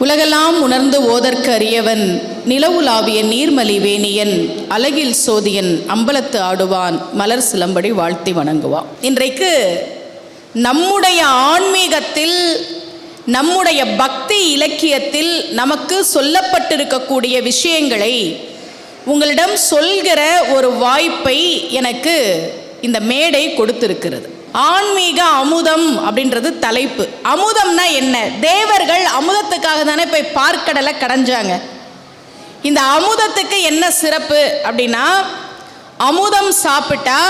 உலகெல்லாம் உணர்ந்து ஓதற்கு அறியவன், நிலவுலாவிய நீர்மலி வேணியன், அழகில் சோதியன், அம்பலத்து ஆடுவான், மலர் சிலம்படி வாழ்த்தி வணங்குவான். இன்றைக்கு நம்முடைய ஆன்மீகத்தில், நம்முடைய பக்தி இலக்கியத்தில் நமக்கு சொல்லப்பட்டிருக்கக்கூடிய விஷயங்களை உங்களிடம் சொல்கிற ஒரு வாய்ப்பை எனக்கு இந்த மேடை கொடுத்திருக்கிறது. ஆன்மீக அமுதம் அப்படின்றது தலைப்பு. அமுதம்னா என்ன? தேவர்கள் அமுதத்துக்காக தானே போய் பார்க்கடலை கடைஞ்சாங்க. இந்த அமுதத்துக்கு என்ன சிறப்பு அப்படின்னா, அமுதம் சாப்பிட்டா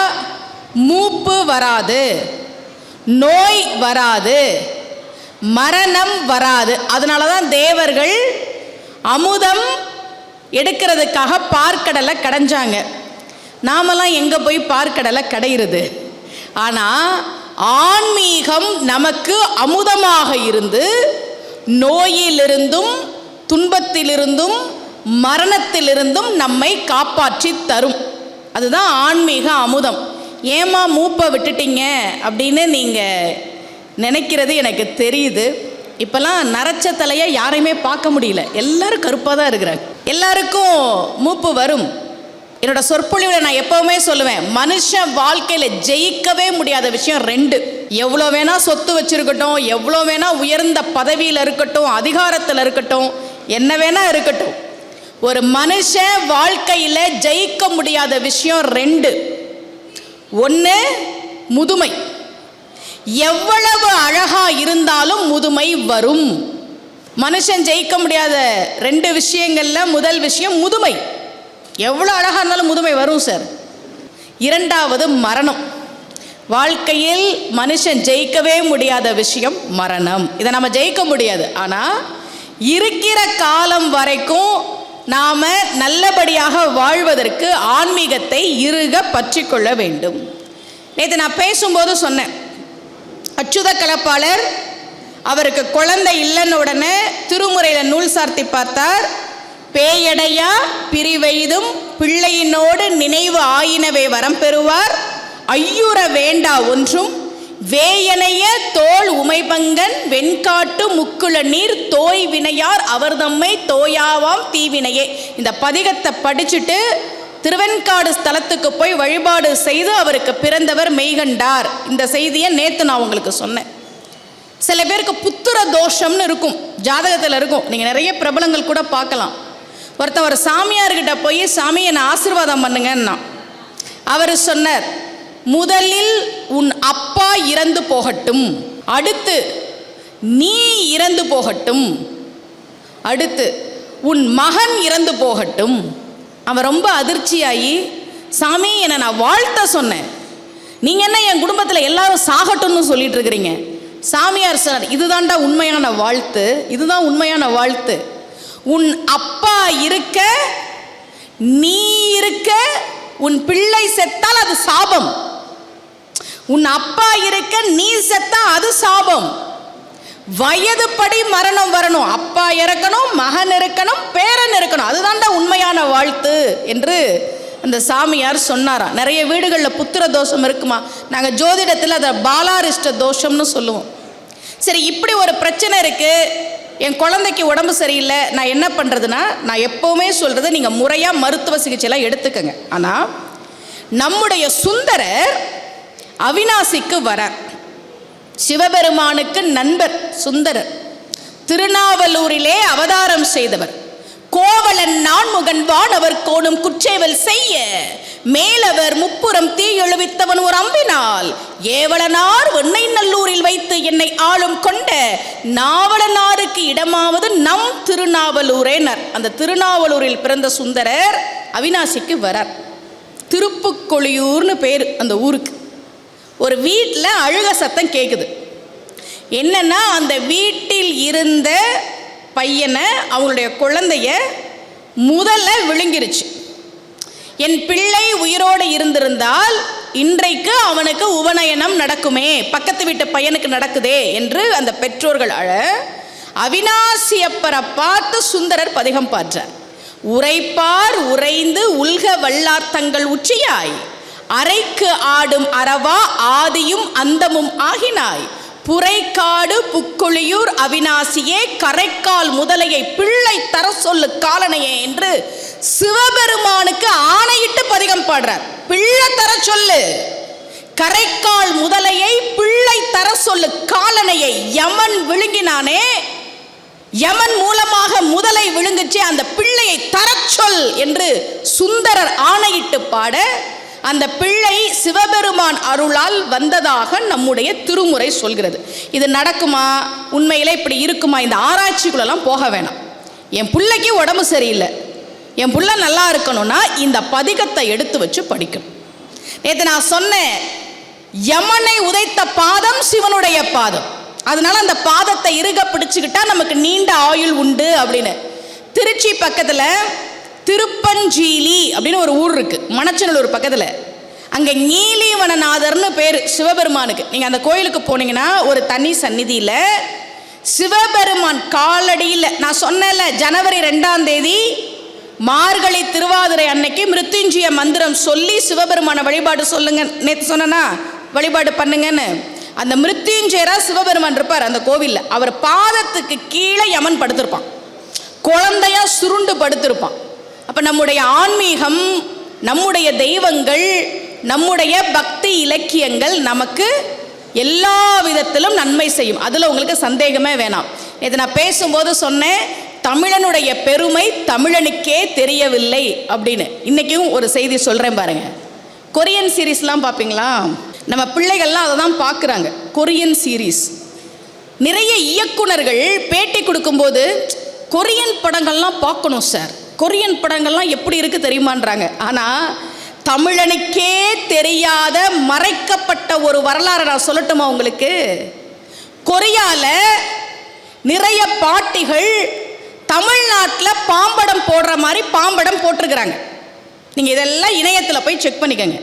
மூப்பு வராது, நோய் வராது, மரணம் வராது. அதனால தான் தேவர்கள் அமுதம் எடுக்கிறதுக்காக பார்க்கடலை கடைஞ்சாங்க. நாமெல்லாம் எங்கே போய் பார்க்கடலை கடையிறது? ஆனால் ஆன்மீகம் நமக்கு அமுதமாக இருந்து நோயிலிருந்தும் துன்பத்திலிருந்தும் மரணத்திலிருந்தும் நம்மை காப்பாற்றி தரும். அதுதான் ஆன்மீக அமுதம். ஏமா மூப்பை விட்டுட்டீங்க அப்படின்னு நீங்கள் நினைக்கிறது எனக்கு தெரியுது. இப்போல்லாம் நரைச்ச தலையை யாரையுமே பார்க்க முடியல, எல்லாரும் கருப்பாக தான் இருக்கிறாங்க. எல்லாருக்கும் மூப்பு வரும். என்னோட சொற்பொழிவில் நான் எப்போவுமே சொல்லுவேன், மனுஷன் வாழ்க்கையில் ஜெயிக்கவே முடியாத விஷயம் ரெண்டு. எவ்வளோ வேணால் சொத்து வச்சுருக்கட்டும், எவ்வளோ வேணால் உயர்ந்த பதவியில் இருக்கட்டும், அதிகாரத்தில் இருக்கட்டும், என்ன வேணால் இருக்கட்டும், ஒரு மனுஷன் வாழ்க்கையில் ஜெயிக்க முடியாத விஷயம் ரெண்டு. ஒன்று முதுமை. எவ்வளவு அழகாக இருந்தாலும் முதுமை வரும். மனுஷன் ஜெயிக்க முடியாத ரெண்டு விஷயங்களில் முதல் விஷயம் முதுமை. எவ்வளோ அழகாக இருந்தாலும் முதுமை வரும் சார். இரண்டாவது மரணம். வாழ்க்கையில் மனுஷன் ஜெயிக்கவே முடியாத விஷயம் மரணம். இதை நம்ம ஜெயிக்க முடியாது. ஆனால் இருக்கிற காலம் வரைக்கும் நாம் நல்லபடியாக வாழ்வதற்கு ஆன்மீகத்தை இறுக பற்றி கொள்ள வேண்டும். நேற்று நான் பேசும்போது சொன்னேன், அச்சுத கலப்பாளர் அவருக்கு குழந்தை இல்லைன்னு உடனே திருமுறையில் நூல் சார்த்தி பார்த்தார். பேயடையா பிரிவெய்தும் பிள்ளையினோடு நினைவு ஆயினவே வரம் பெறுவார், ஐயுற வேண்டா ஒன்றும் வேயனைய தோல் உமைபங்கன் வெண்காட்டு முக்குள நீர் தோய் வினையார் அவர் தம்மை தோயாவாம் தீவினையே. இந்த பதிகத்தை படிச்சுட்டு திருவெண்காடு ஸ்தலத்துக்கு போய் வழிபாடு செய்து அவருக்கு பிறந்தவர் மெய்கண்டார். இந்த செய்தியை நேற்று நான் உங்களுக்கு சொன்னேன். சில பேருக்கு புத்திர தோஷம்னு இருக்கும், ஜாதகத்தில் இருக்கும். நீங்கள் நிறைய பிரபலங்கள் கூட பார்க்கலாம். ஒருத்தவர் சாமியார்கிட்ட போய், சாமி என்னை ஆசீர்வாதம் பண்ணுங்கன்னா, அவர் சொன்னார், முதலில் உன் அப்பா இறந்து போகட்டும், அடுத்து நீ இறந்து போகட்டும், அடுத்து உன் மகன் இறந்து போகட்டும். அவன் ரொம்ப அதிர்ச்சியாகி, சாமி என்னை நான் வாழ்த்த சொன்னேன், நீங்கள் என்ன என் குடும்பத்தில் எல்லாரும் சாகட்டும்னு சொல்லிட்டு இருக்கிறீங்க. சாமியார் சொன்னார், இதுதான்டா உண்மையான வாழ்த்து, இதுதான் உண்மையான வாழ்த்து. உன் அப்பா இருக்க நீ இருக்க உன் பிள்ளை செத்தால் அது சாபம். உன் அப்பா இருக்க நீ செத்தா அது சாபம். வயதுப்படி மரணம் வரணும், அப்பா இறக்கணும், மகன் இருக்கணும், பேரன் இருக்கணும், அதுதான்டா உண்மையான வாழ்த்து என்று அந்த சாமியார் சொன்னாராம். நிறைய வீடுகளில் புத்திர தோஷம் இருக்குமா, நாங்கள் ஜோதிடத்தில் அதை பாலாரிஷ்ட தோஷம்னு சொல்லுவோம். சரி, இப்படி ஒரு பிரச்சனை இருக்குது, என் குழந்தைக்கு உடம்பு சரியில்லை, நான் என்ன பண்ணுறதுன்னா, நான் எப்போவுமே சொல்கிறது, நீங்கள் முறையாக மருத்துவ சிகிச்சைலாம் எடுத்துக்கங்க. ஆனால் நம்முடைய சுந்தரர் அவிநாசிக்கு வர, சிவபெருமானுக்கு நண்பர் சுந்தரர், திருநாவலூரிலே அவதாரம் செய்தவர், கோவலன் நான்முகன் வானவர் கோணும் குற்றேவல் செய்ய மேலவர் முப்புறம் தீ எழுவித்தவன் ஒரு அம்பினால் ஏவலனார் வெண்ணை நல்லூரில் வைத்து என்னை ஆளும் கொண்ட நாவலனாருக்கு இடமாவது நம் திருநாவலூரேனர். அந்த திருநாவலூரில் பிறந்த சுந்தரர் அவிநாசிக்கு வரார். திருப்புக்கொழியூர்னு பேர் அந்த ஊருக்கு. ஒரு வீட்டில் அழுக சத்தம் கேட்குது. என்னன்னா, அந்த வீட்டில் இருந்த பையனை, அவங்களுடைய குழந்தைய முதல்ல விழுங்கிருச்சு. என் பிள்ளை உயிரோடு இருந்திருந்தால் இன்றைக்கு அவனுக்கு உபநயனம் நடக்குமே, பக்கத்து வீட்டு பையனுக்கு நடக்குதே என்று அந்த பெற்றோர்கள் அழ, அவிநாசியப்பரை பார்த்து சுந்தரர் பதிகம் பாற்றார். உரைப்பார் உறைந்து உல்க வல்லார்த்தங்கள் உச்சியாய் அரைக்கு ஆடும் அரவா ஆதியும் அந்தமும் ஆகினாய் புரைக்காடு புக்குழியூர் அவிநாசியே கரைக்கால் முதலையை பிள்ளை தர சொல்லு காலனையே என்று சிவபெருமானுக்கு ஆணையிட்டு பதிகம் பாடுறார். பிள்ளை தர சொல்லு, கரைக்கால் முதலையை பிள்ளை தர சொல்லு காலனையை. யமன் விழுங்கினானே, யமன் மூலமாக முதலை விழுங்குச்சு, அந்த பிள்ளையை தரச்சொல் என்று சுந்தரர் ஆணையிட்டு பாட அந்த பிள்ளை சிவபெருமான் அருளால் வந்ததாக நம்முடைய திருமுறை சொல்கிறது. இது நடக்குமா, உண்மையிலே இப்படி இருக்குமா, இந்த ஆராய்ச்சிக்குள்ளெல்லாம் போக வேணாம். என் பிள்ளைக்கு உடம்பு சரியில்லை, என் பிள்ளை நல்லா இருக்கணும்னா இந்த பதிகத்தை எடுத்து வச்சு படிக்கணும். நேற்று நான் சொன்னேன், யமனை உதைத்த பாதம் சிவனுடைய பாதம், அதனால அந்த பாதத்தை இறுக பிடிச்சுக்கிட்டா நமக்கு நீண்ட ஆயுள் உண்டு அப்படின்னு. திருச்சி பக்கத்தில் திருப்பஞ்சீலி அப்படின்னு ஒரு ஊர் இருக்கு, மணச்சநல்லூர் பக்கத்தில். அங்கே நீலிவனநாதர்னு பேர் சிவபெருமானுக்கு. நீங்கள் அந்த கோயிலுக்கு போனீங்கன்னா ஒரு தனி சந்நிதியில் சிவபெருமான் காலடியில், நான் சொன்னேன்ல ஜனவரி 2ஆம் தேதி மார்கழி திருவாதிரை அன்னைக்கு மிருத்யுஞ்சய மந்திரம் சொல்லி சிவபெருமான வழிபாடு சொல்லுங்க, நேற்று சொன்னா வழிபாடு பண்ணுங்கன்னு. அந்த மிருத்யுஞ்சயரா சிவபெருமான் இருப்பார் அந்த கோவிலில். அவர் பாதத்துக்கு கீழே யமன் படுத்திருப்பான், குழந்தையா சுருண்டு படுத்திருப்பான். அப்போ நம்முடைய ஆன்மீகம், நம்முடைய தெய்வங்கள், நம்முடைய பக்தி இலக்கியங்கள் நமக்கு எல்லா விதத்திலும் நன்மை செய்யும். அதில் உங்களுக்கு சந்தேகமே வேணாம். இதை நான் பேசும்போது சொன்னேன், தமிழனுடைய பெருமை தமிழனுக்கே தெரியவில்லை அப்படின்னு. இன்றைக்கும் ஒரு செய்தி சொல்கிறேன் பாருங்க. கொரியன் சீரீஸ்லாம் பார்ப்பீங்களா? நம்ம பிள்ளைகள்லாம் அதை தான் பார்க்குறாங்க, கொரியன் சீரீஸ். நிறைய இயக்குனர்கள் பேட்டி கொடுக்கும்போது கொரியன் படங்கள்லாம் பார்க்கணும் சார், கொரியன் படங்கள்லாம் எப்படி இருக்குது தெரியுமான்றாங்க. ஆனால் தமிழனுக்கே தெரியாத மறைக்கப்பட்ட ஒரு வரலாறை நான் சொல்லட்டுமா உங்களுக்கு? கொரியாவில் நிறைய பாட்டிகள் தமிழ்நாட்டில் பாம்படம் போடுற மாதிரி பாம்படம் போட்டிருக்கிறாங்க. நீங்கள் இதெல்லாம் இணையத்தில் போய் செக் பண்ணிக்கோங்க.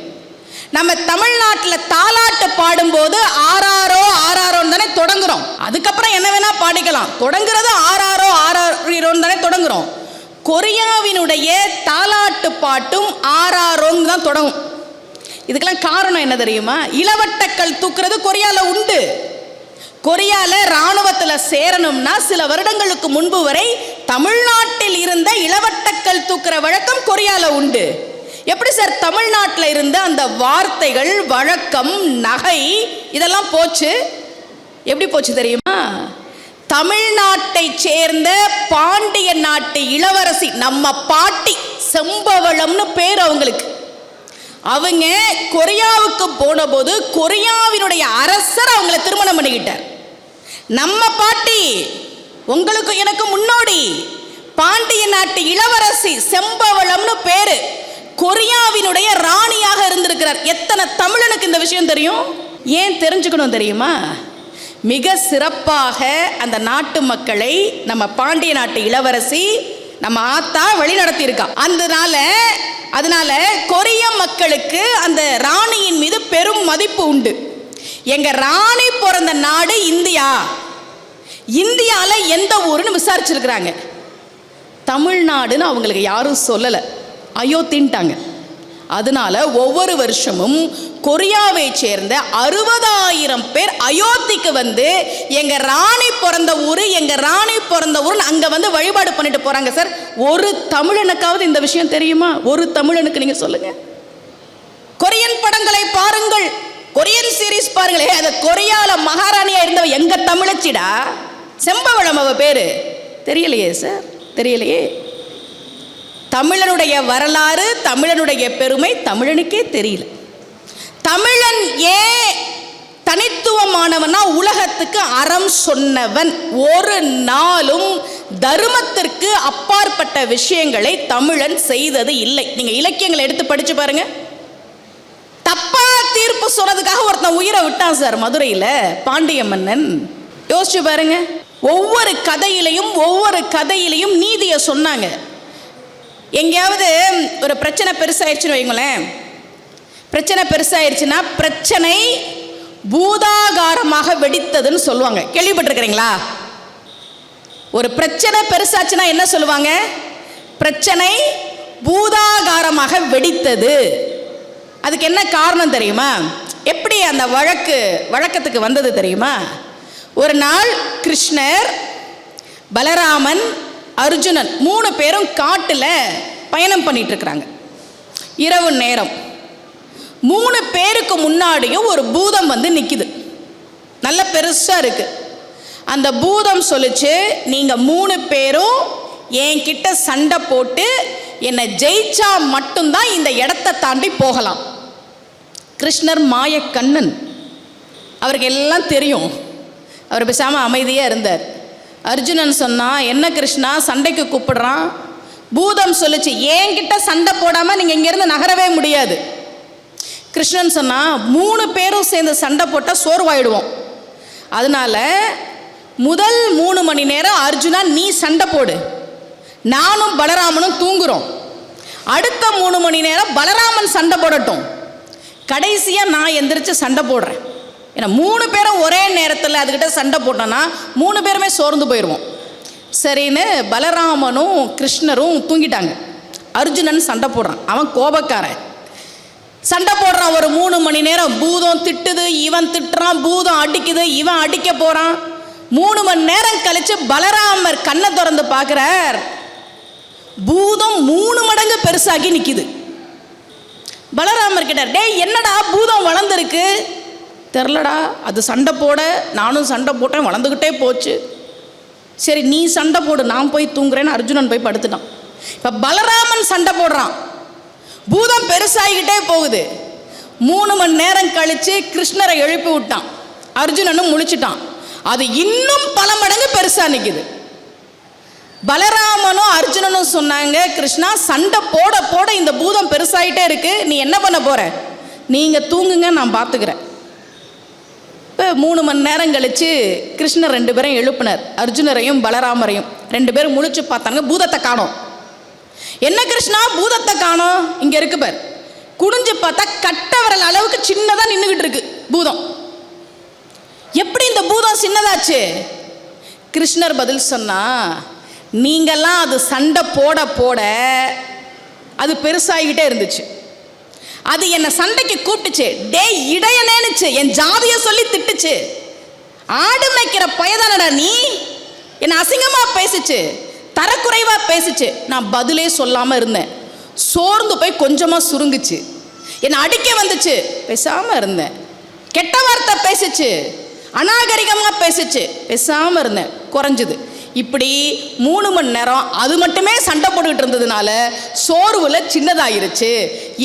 நம்ம தமிழ்நாட்டில் தாலாட்டு பாடும்போது ஆராரோ ஆராரோன்னு தானே தொடங்குறோம். அதுக்கப்புறம் என்ன வேணா பாடிக்கலாம், தொடங்குறது ஆராரோ ஆராரோன்னு தானே தொடங்குறோம். கொரியாவினுடைய தாலாட்டு பாட்டும் ஆராரோன்னு தான் தொடங்கும். இதுக்கெல்லாம் காரணம் என்ன தெரியுமா? இளவட்டக்கல் தூக்குறது கொரியாவில் உண்டு. கொரியாவில் இராணுவத்தில் சேரணும்னா சில வருடங்களுக்கு முன்பு வரை தமிழ்நாட்டில் இருந்த இளவட்டக்கல் தூக்குற வழக்கம் கொரியாவில் உண்டு. எப்படி சார் தமிழ்நாட்டில் இருந்த அந்த வார்த்தைகள், வழக்கம், நகை இதெல்லாம் போச்சு? எப்படி போச்சு தெரியுமா? தமிழ்நாட்டை சேர்ந்த பாண்டிய நாட்டு இளவரசி, நம்ம பாட்டி செம்பவளம்னு பேர் அவங்களுக்கு, அவங்க கொரியாவுக்கு போன போது கொரியாவினுடைய அரசர் அவங்களை திருமணம் பண்ணிக்கிட்டார். நம்ம பாட்டி உங்களுக்கு எனக்கு முன்னோடி பாண்டிய நாட்டு இளவரசி செம்பவளம்னு பேரு, கொரியாவினுடைய ராணியாக இருந்திருக்கிறார். எத்தனை தமிழனுக்கு இந்த விஷயம் தெரியும்? ஏன் தெரிஞ்சுக்கணும் தெரியுமா? மிக சிறப்பாக அந்த நாட்டு மக்களை நம்ம பாண்டிய நாட்டு இளவரசி நம்ம ஆத்தா வழி நடத்தியிருக்கா. அதனால கொரிய மக்களுக்கு அந்த ராணியின் மீது பெரும் மதிப்பு உண்டு. எங்க ராணி பிறந்த நாடு இந்தியா, இந்தியாவில் எந்த ஊருன்னு விசாரிச்சிருக்கிறாங்க. தமிழ்நாடுன்னு அவங்களுக்கு யாரும் சொல்லலை, அயோத்தின்ட்டாங்க. அதனால ஒவ்வொரு வருஷமும் கொரியாவை சேர்ந்த 60,000 பேர் அயோத்திக்கு வந்து எங்க ராணி பிறந்த ஊர், எங்க ராணி பிறந்த ஊர்னு அங்க வந்து வழிபாடு பண்ணிட்டு போறாங்க. சார், ஒரு தமிழனுக்காவது இந்த விஷயம் தெரியுமா? ஒரு தமிழனுக்கு நீங்க சொல்லுங்க. கொரியன் படங்களை பாருங்கள், கொரியன் சீரீஸ் பாருங்களே. அது கொரியால மகாராணியா இருந்தவ எங்க தமிழச்சிடா, செம்பவளம் அவ பேரு. தெரியலையே சார், தெரியலையே. தமிழனுடைய வரலாறு, தமிழனுடைய பெருமை தமிழனுக்கே தெரியல. தமிழன் ஏன் தனித்துவமானவனா? உலகத்துக்கு அறம் சொன்னவன். ஒரு நாளும் தர்மத்திற்கு அப்பாற்பட்ட விஷயங்களை தமிழன் செய்தது இல்லை. நீங்க இலக்கியங்களை எடுத்து படிச்சு பாருங்க. தப்பா தீர்ப்பு சொன்னதுக்காக ஒருத்தன் உயிரை விட்டான் சார் மதுரையில், பாண்டிய மன்னன். யோசிச்சு பாருங்க. ஒவ்வொரு கதையிலையும் நீதியை சொன்னாங்க. எங்கேயாவது ஒரு பிரச்சனை பெருசாயிருச்சுன்னு வைங்களேன், பிரச்சனை பெருசாயிருச்சுன்னா பிரச்சனை பூதாகாரமாக வெடித்ததுன்னு சொல்லுவாங்க. கேள்விப்பட்டிருக்கிறீங்களா? ஒரு பிரச்சனை பெருசாச்சுன்னா என்ன சொல்லுவாங்க? பிரச்சனை பூதாகாரமாக வெடித்தது. அதுக்கு என்ன காரணம் தெரியுமா? எப்படி அந்த வழக்கத்துக்கு வந்தது தெரியுமா? ஒரு நாள் கிருஷ்ணர், பலராமன், அர்ஜுனன் 3 பேரும் காட்டில் பயணம் பண்ணிட்டு இருக்கிறாங்க. இரவு நேரம். 3 பேருக்கு முன்னாடியும் ஒரு பூதம் வந்து நிற்கிது. நல்ல பெருசாக இருக்கு. அந்த பூதம் சொல்லிச்சு, நீங்கள் 3 பேரும் என்கிட்ட சண்டை போட்டு என்னை ஜெயிச்சா மட்டும்தான் இந்த இடத்தை தாண்டி போகலாம். கிருஷ்ணர் மாயக்கண்ணன், அவருக்கு எல்லாம் தெரியும். அவர் பேசாமல் அமைதியாக இருந்தார். அர்ஜுனன் சொன்னா, என்ன கிருஷ்ணா சண்டைக்கு கூப்பிடுறான்? பூதம் சொல்லிச்சு, என்கிட்ட சண்டை போடாமல் நீங்கள் இங்கேருந்து நகரவே முடியாது. கிருஷ்ணன் சொன்னா, 3 பேரும் சேர்ந்து சண்டை போட்டால் சோர்வாயிடுவோம். அதனால முதல் 3 மணி நேரம் அர்ஜுனா நீ சண்டை போடு, நானும் பலராமனும் தூங்குறோம். அடுத்த 3 மணி நேரம் பலராமன் சண்டை போடட்டும், கடைசியாக நான் எந்திரிச்சு சண்டை போடுறேன். ஏன்னா 3 பேரும் ஒரே நேரத்தில் அதுக்கிட்ட சண்டை போட்டோன்னா 3 பேருமே சோர்ந்து போயிடுவோம். சரின்னு பலராமனும் கிருஷ்ணரும் தூங்கிட்டாங்க. அர்ஜுனன் சண்டை போடுறான். அவன் கோபக்காரன், சண்டை போடுறான். ஒரு 3 மணி நேரம் பூதம் திட்டுது, இவன் திட்டுறான், பூதம் அடிக்குது, இவன் அடிக்க போகிறான். 3 மணி நேரம் கழித்து பலராமர் கண்ணை திறந்து பார்க்குறார். பூதம் 3 மடங்கு பெருசாகி நிற்கிது. பலராமர் கிட்ட, டேய் என்னடா பூதம் வளர்ந்துருக்கு? தெரிலடா, அது சண்டை போட நானும் சண்டை போட்டேன், வளர்ந்துக்கிட்டே போச்சு. சரி நீ சண்டை போடு, நான் போய் தூங்குறேன்னு அர்ஜுனன் போய் படுத்துட்டான். இப்போ பலராமன் சண்டை போடுறான். பூதம் பெருசாகிக்கிட்டே போகுது. 3 மணி நேரம் கழித்து கிருஷ்ணரை எழுப்பி விட்டான். அர்ஜுனனும் முழிச்சிட்டான். அது இன்னும் பல மடங்கு பெருசாக நிற்குது. பலராமனும் அர்ஜுனனும் சொன்னாங்க, கிருஷ்ணா சண்டை போட போட இந்த பூதம் பெருசாகிட்டே இருக்கு, நீ என்ன பண்ண போற? நீங்கள் தூங்குங்க, நான் பார்த்துக்கிறேன். இப்போ 3 மணி நேரம் கழித்து கிருஷ்ணர் 2 பேரையும் எழுப்பினார், அர்ஜுனரையும் பலராமரையும். 2 பேரும் முழிச்சு பார்த்தாங்க, பூதத்தை காணோம். என்ன கிருஷ்ணா பூதத்தை காணோம்? இங்கே இருக்கு பார். குடிஞ்சு பார்த்தா கட்ட விரல் அளவுக்கு சின்னதாக நின்றுக்கிட்டு இருக்கு பூதம். எப்படி இந்த பூதம் சின்னதாச்சு? கிருஷ்ணர் பதில் சொன்னா, நீங்கள்லாம் அது சண்டை போட போட அது பெருசாகிக்கிட்டே இருந்துச்சு. அது என்னை சண்டைக்கு கூப்பிட்டுச்சு, டே இடையனேனுச்சு, என் ஜாதியை சொல்லி திட்டுச்சு. ஆடு மேய்க்கிற பயதானடா நீ, என்னை அசிங்கமாக பேசிச்சு, தரக்குறைவாக பேசிச்சு. நான் பதிலே சொல்லாமல் இருந்தேன். சோர்ந்து போய் கொஞ்சமாக சுருங்குச்சு. என்னை அடிக்க வந்துச்சு, பேசாமல் இருந்தேன். கெட்ட வார்த்தை பேசிச்சு, அநாகரிகமாக பேசிச்சு, பேசாமல் இருந்தேன், குறைஞ்சிது. இப்படி 3 மணி நேரம் அது மட்டுமே சண்டை போட்டுக்கிட்டு இருந்ததுனால சோர்வில் சின்னதாயிருச்சு.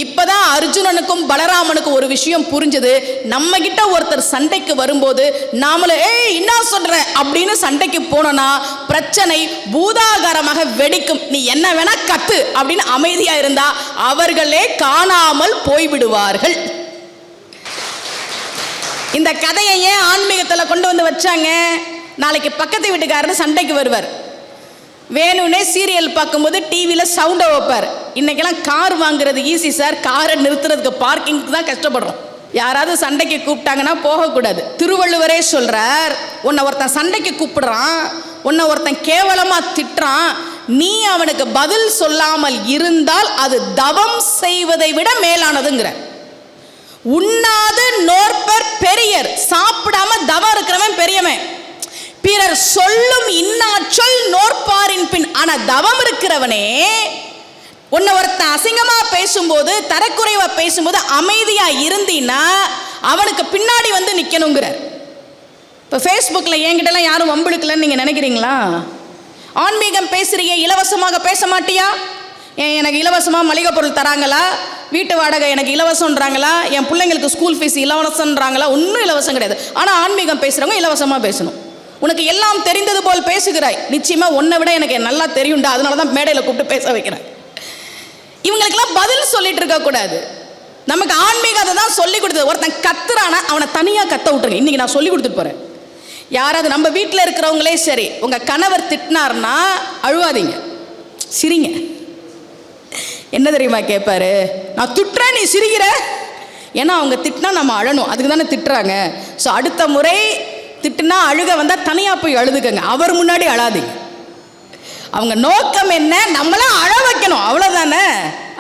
இப்போதான் அர்ஜுனனுக்கும் பலராமனுக்கும் ஒரு விஷயம் புரிஞ்சது. நம்ம கிட்ட ஒருத்தர் சண்டைக்கு வரும்போது நாமளே என்ன சொல்ற அப்படின்னு சண்டைக்கு போனோன்னா பிரச்சனை பூதாகாரமாக வெடிக்கும். நீ என்ன வேணா கத்து அப்படின்னு அமைதியா இருந்தா அவர்களே காணாமல் போய்விடுவார்கள். இந்த கதையை ஏன் ஆன்மீகத்தில் கொண்டு வந்து வச்சாங்க? நாளைக்கு பக்கத்து வீட்டுக்காரர் சண்டைக்கு வருவார். வேணும்னே சீரியல் பார்க்கும்போது டிவியில் சவுண்டை வைப்பார். இன்றைக்கெல்லாம் கார் வாங்குறது ஈஸி சார், காரை நிறுத்துறதுக்கு பார்க்கிங்க்கு தான் கஷ்டப்படுறோம். யாராவது சண்டைக்கு கூப்பிட்டாங்கன்னா போகக்கூடாது. திருவள்ளுவரே சொல்கிறார், உன்னை ஒருத்தன் சண்டைக்கு கூப்பிடுறான், உன்னை ஒருத்தன் கேவலமாக திட்டுறான், நீ அவனுக்கு பதில் சொல்லாமல் இருந்தால் அது தவம் செய்வதை விட மேலானதுங்கிற. உண்ணாது நோற்பர் பெரியர், சாப்பிடாம தவம் இருக்கிறவன் பெரியவன். பிறர் சொல்லும் இன்னாச்சொல் நோற்பாரின் பின். ஆனா தவம் இருக்கிறவனே, உன்னை ஒருத்தன் அசிங்கமா பேசும்போது தரக்குறைவா பேசும்போது அமைதியா இருந்தீன்னா அவனுக்கு பின்னாடி வந்து நிக்கணுங்கிறார். இப்போ ஃபேஸ்புக்கில் என்கிட்டலாம் யாரும் வம்பிழுக்கலன்னு நீங்கள் நினைக்கிறீங்களா? ஆன்மீகம் பேசுறிய, இலவசமாக பேச மாட்டியா? எனக்கு இலவசமாக மளிகை பொருள் தராங்களா? வீட்டு வாடகை எனக்கு இலவசம்ன்றாங்களா? என் பிள்ளைங்களுக்கு ஸ்கூல் ஃபீஸ் இலவசம்ன்றாங்களா? ஒன்றும் இலவசம் கிடையாது. ஆனால் ஆன்மீகம் பேசுகிறவங்க இலவசமாக பேசணும். உனக்கு எல்லாம் தெரிந்தது போல் பேசுகிறாய், நிச்சயமாக உன்னை விட எனக்கு நல்லா தெரியும்டா, அதனால தான் மேடையில் கூப்பிட்டு பேச வைக்கிறேன். இவங்களுக்கெல்லாம் பதில் சொல்லிட்டு இருக்கக்கூடாது. நமக்கு ஆன்மீகத்தை தான் சொல்லி கொடுத்தது. ஒருத்தன் கத்துறானா அவனை தனியாக கத்த விட்டுருங்க. இன்றைக்கி நான் சொல்லி கொடுத்துட்டு போகிறேன். யாராவது நம்ம வீட்டில் இருக்கிறவங்களே சரி, உங்கள் கணவர் திட்டினார்னா அழுவாதீங்க, சிரிங்க. என்ன தெரியுமா கேட்பாரு? நான் திட்டுறேன் நீ சிரிக்கிற. ஏன்னா அவங்க திட்டினா நம்ம அழணும், அதுக்கு தானே திட்டுறாங்க. ஸோ அடுத்த முறை திட்டுனா அழுக வந்தால் தனியாக போய் அழுதுக்கங்க, அவர் முன்னாடி அழாதீங்க. அவங்க நோக்கம் என்ன? நம்மளாம் அழ வைக்கணும், அவ்வளோதானே.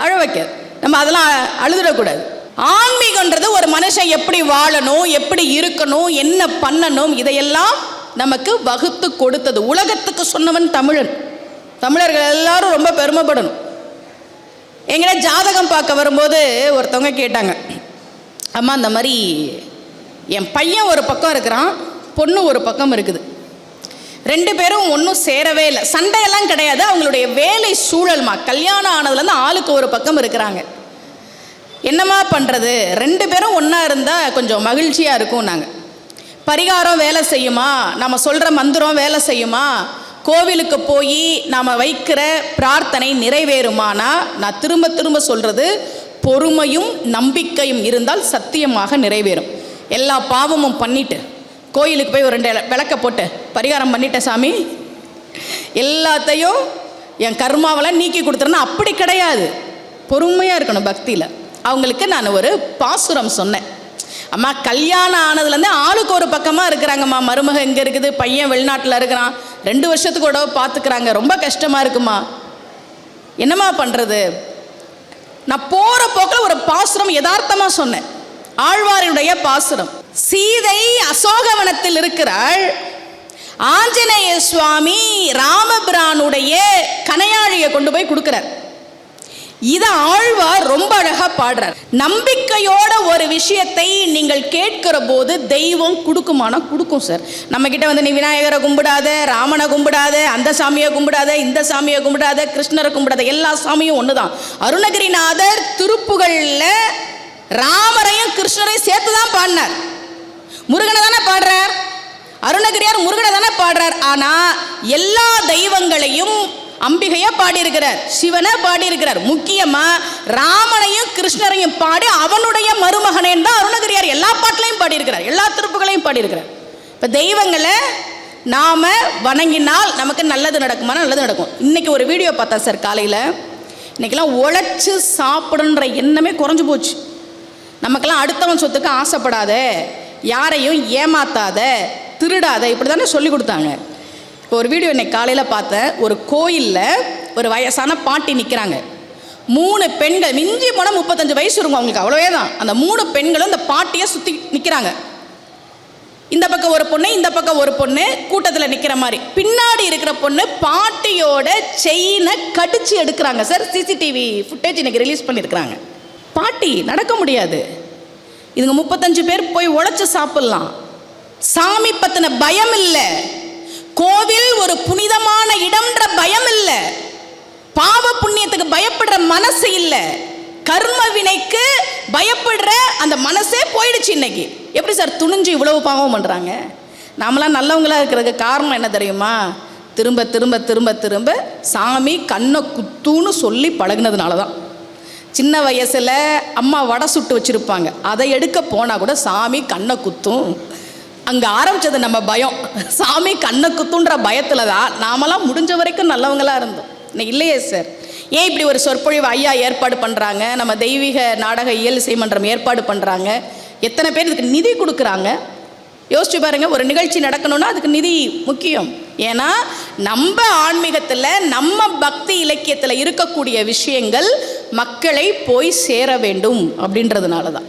அழ வைக்க நம்ம அதெல்லாம் அழுதுடக்கூடாது. ஆன்மீகன்றது ஒரு மனுஷன் எப்படி வாழணும், எப்படி இருக்கணும், என்ன பண்ணணும், இதையெல்லாம் நமக்கு வகுத்து கொடுத்தது. உலகத்துக்கு சொன்னவன் தமிழன். தமிழர்கள் எல்லாரும் ரொம்ப பெருமைப்படணும். எங்கட ஜாதகம் பார்க்க வரும்போது ஒருத்தவங்க கேட்டாங்க, அம்மா இந்த மாதிரி என் பையன் ஒரு பக்கம் இருக்கிறான், பொண்ணு ஒரு பக்கம் இருக்குது, 2 பேரும் ஒன்றும் சேரவே இல்லை, சண்டையெல்லாம் கிடையாது, அவங்களுடைய வேலை சூழல்மா, கல்யாணம் ஆனதுலேருந்து ஆளுக்கு ஒரு பக்கம் இருக்கிறாங்க, என்னம்மா பண்ணுறது, 2 பேரும் ஒன்றா இருந்தால் கொஞ்சம் மகிழ்ச்சியாக இருக்கும். நாங்கள் பரிகாரம் வேலை செய்யுமா, நம்ம சொல்கிற மந்திரம் வேலை செய்யுமா, கோவிலுக்கு போய் நாம் வைக்கிற பிரார்த்தனை நிறைவேறுமானா, நான் திரும்ப திரும்ப சொல்கிறது, பொறுமையும் நம்பிக்கையும் இருந்தால் சத்தியமாக நிறைவேறும். எல்லா பாவமும் பண்ணிட்டு கோயிலுக்கு போய் ஒரு 2 விளக்க போட்டு பரிகாரம் பண்ணிட்டேன் சாமி, எல்லாத்தையும் என் கர்மாவெல்லாம் நீக்கி கொடுத்துருன்னா அப்படி கிடையாது. பொறுமையாக இருக்கணும் பக்தியில். அவங்களுக்கு நான் ஒரு பாசுரம் சொன்னேன், அம்மா கல்யாணம் ஆனதுலேருந்து ஆளுக்கு ஒரு பக்கமாக இருக்கிறாங்கம்மா, மருமக இங்கே இருக்குது, பையன் வெளிநாட்டில் இருக்கிறான், 2 வருஷத்துக்கு கூட பார்த்துக்கிறாங்க, ரொம்ப கஷ்டமாக இருக்குமா, என்னம்மா பண்ணுறது. நான் போகிற போக்கில் ஒரு பாசுரம் யதார்த்தமாக சொன்னேன், ஆழ்வாருடைய பாசுரம். சீதை அசோகவனத்தில் இருக்கிறாள், ஆஞ்சநேய சுவாமி ராமபிரானுடைய கனையாழியை கொண்டு போய் கொடுக்கிறார். இதை ஆழ்வார் ரொம்ப அழகா பாடுறார். நம்பிக்கையோட ஒரு விஷயத்தை நீங்கள் கேட்கிற போது தெய்வம் கொடுக்குமானா கொடுக்கும் சார். நம்ம கிட்ட வந்து நீ விநாயகரை கும்பிடாத, ராமனை கும்பிடாத, அந்த சாமியை கும்பிடாத, இந்த சாமியை கும்பிடாத, கிருஷ்ணரை கும்பிடாத, எல்லா சாமியும் ஒண்ணுதான். அருணகிரிநாதர் திருப்புகள்ல ராமரையும் கிருஷ்ணரையும் சேர்த்து தான் பாடினார். முருகனை தானே பாடுறார், அருணகிரியார் முருகனை தானே பாடுறார். ஆனா எல்லா தெய்வங்களையும் அம்பிகையா பாடியிருக்கிறார், சிவனை பாடியிருக்கிறார். முக்கியமா ராமனையும் கிருஷ்ணரையும் பாடி அவனுடைய மருமகனேன்னு தான் அருணகிரியார் எல்லா பாட்டிலையும் பாடியிருக்கிறார், எல்லா திருப்புகளையும் பாடியிருக்கிறார். இப்போ தெய்வங்களை நாம வணங்கினால் நமக்கு நல்லது நடக்குமானா நல்லது நடக்கும். இன்னைக்கு ஒரு வீடியோ பார்த்தா சார் காலையில், இன்னைக்கெல்லாம் உழைச்சி சாப்பிடுன்ற எண்ணமே குறைஞ்சு போச்சு. நமக்கெல்லாம் அடுத்தவன் சொத்துக்கு ஆசைப்படாத, யாரையும் ஏமாத்தாத, திருடாத, இப்படி தானே சொல்லி கொடுத்தாங்க. இப்போ ஒரு வீடியோ இன்னைக்கு காலையில் பார்த்தேன், ஒரு கோயிலில் ஒரு வயசான பாட்டி நிற்கிறாங்க, 3 பெண்கள், மிஞ்சி போனால் 35 வயசு இருக்கும் அவங்களுக்கு, அவ்வளோவே தான். அந்த 3 பெண்களும் இந்த பாட்டியை சுற்றி நிற்கிறாங்க. இந்த பக்கம் ஒரு பொண்ணு, இந்த பக்கம் ஒரு பொண்ணு கூட்டத்தில் நிற்கிற மாதிரி. பின்னாடி இருக்கிற பொண்ணு பாட்டியோட செயினை கடிச்சு எடுக்கிறாங்க சார். சிசிடிவி ஃபுட்டேஜ் இன்னைக்கு ரிலீஸ் பண்ணியிருக்கிறாங்க. பாட்டி நடக்க முடியாது, இதுங்க 35 பேர் போய் உழைச்சு சாப்பிடலாம். சாமி பத்தின பயம் இல்லை, கோவில் ஒரு புனிதமான இடம்ன்ற பயம் இல்லை, பாவ புண்ணியத்துக்கு பயப்படுற மனசு இல்லை, கர்ம வினைக்கு பயப்படுற அந்த மனசே போயிடுச்சு. இன்னைக்கு எப்படி சார் துணிஞ்சு இவ்வளவு பாவம் பண்றாங்க? நாமெல்லாம் நல்லவங்களா இருக்கிறதுக்கு காரணம் என்ன தெரியுமா? திரும்ப திரும்ப திரும்ப திரும்ப சாமி கண்ணை குத்துன்னு சொல்லி பழகினதுனால தான். சின்ன வயசுல அம்மா வடை சுட்டு வச்சிருப்பாங்க, அதை எடுக்க போனா கூட சாமி கண்ணை குத்தும். அங்கே ஆரம்பித்தது நம்ம பயம், சாமி கண்ணை குத்துன்ற பயத்தில் தான் நாமெல்லாம் முடிஞ்ச வரைக்கும் நல்லவங்களாக இருந்தோம். இன்னைக்கு இல்லையே சார். ஏன் இப்படி ஒரு சொற்பொழிவு ஐயா ஏற்பாடு பண்ணுறாங்க, நம்ம தெய்வீக நாடக இயல் இசை மன்றம் ஏற்பாடு பண்ணுறாங்க, எத்தனை பேர் இதுக்கு நிதி கொடுக்குறாங்க யோசிச்சு பாருங்க. ஒரு நிகழ்ச்சி நடக்கணும்னா அதுக்கு நிதி முக்கியம். ஏன்னா நம்ம ஆன்மீகத்தில், நம்ம பக்தி இலக்கியத்தில் இருக்கக்கூடிய விஷயங்கள் மக்களை போய் சேர வேண்டும் அப்படின்றதுனால தான்.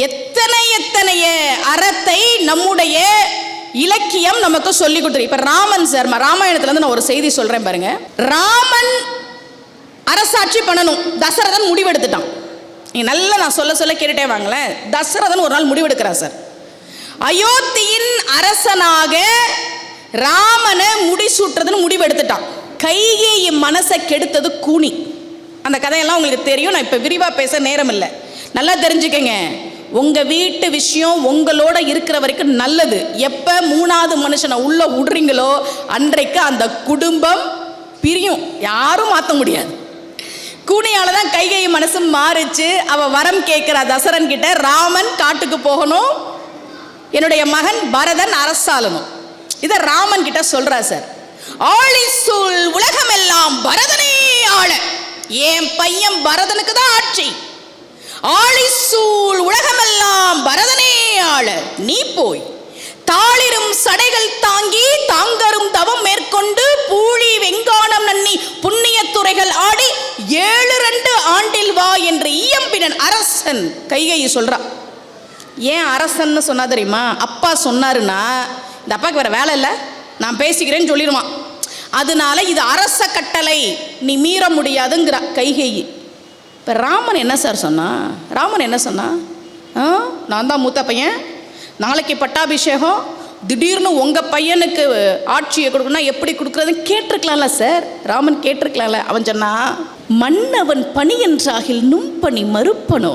எத்தனைய அறத்தை நம்முடைய இலக்கியம் நமக்கு சொல்லி கொடுத்துரு. இப்ப ராமன் சார், ராமாயணத்துல இருந்து நான் ஒரு செய்தி சொல்றேன் பாருங்க. ராமன் அரசாட்சி பண்ணணும், தசரதன் முடிவெடுத்துட்டான். நீங்க நல்லா நான் சொல்ல கேட்டுட்டே வாங்களேன். தசரதன் ஒரு நாள் முடிவெடுக்கிறார் சார். அயோத்தியின் அரசனாக ராமனை முடிசூட்டுறதுன்னு முடிவெடுத்துட்டான். கைகேயி மனசை கெடுத்தது கூனி. அந்த கதையெல்லாம் உங்களுக்கு தெரியும், நான் இப்ப விரிவா பேச நேரம் இல்லை. நல்லா தெரிஞ்சுக்கங்க, உங்க வீட்டு விஷயம் உங்களோட இருக்கிற வரைக்கும் நல்லது. எப்ப 3வது மனுஷனை உள்ள விடுறீங்களோ அன்றைக்கு அந்த குடும்பம் பிரியும், யாரும் மாற்ற முடியாது. கூனியால தான் கைகேயி மனசு மாறிச்சு. அவ வரம் கேட்கிறா தசரன் கிட்ட, ராமன் காட்டுக்கு போகணும், என்னுடைய மகன் பரதன் அரசாளணும். இத ராமன் கிட்ட சொல்றா சார். ஆழிசூழ் உலகமெல்லாம் பரதனே ஆள, என் பையன் பரதனுக்கு தான் ஆட்சி. ஆழிசூழ் உலகமெல்லாம் பரதனே ஆள, நீ போய் தாளிரும் சடைகள் தாங்கி தாங்கரும் தவம் மேற்கொண்டு பூழி வெங்கானம் நன்னி புண்ணிய துறைகள் ஆடி 7 ஆண்டில் வா என்று இயம்பினன் அரசன். கைகேயி சொல்றா. ஏன் அரசன்னு சொன்னா தெரியுமா? அப்பா சொன்னாருன்னா இந்த அப்பாவுக்கு வேறு வேலை இல்லை, நான் பேசிக்கிறேன்னு சொல்லிடுவான். அதனால இது அரச கட்டளை, நீ மீற முடியாதுங்கிற கைகேயி. இப்போ ராமன் என்ன சார் சொன்னா? ராமன் என்ன சொன்னா? நான் தான் மூத்த பையன், நாளைக்கு பட்டாபிஷேகம், திடீர்னு உங்கள் பையனுக்கு ஆட்சியை கொடுக்கணும்னா எப்படி கொடுக்குறதுன்னு கேட்டிருக்கலாம்ல சார். ராமன் கேட்டிருக்கலாம்ல. அவன் சொன்னா, மன்னவன் பணி என்றாகில் நும்பணி மறுப்பனோ.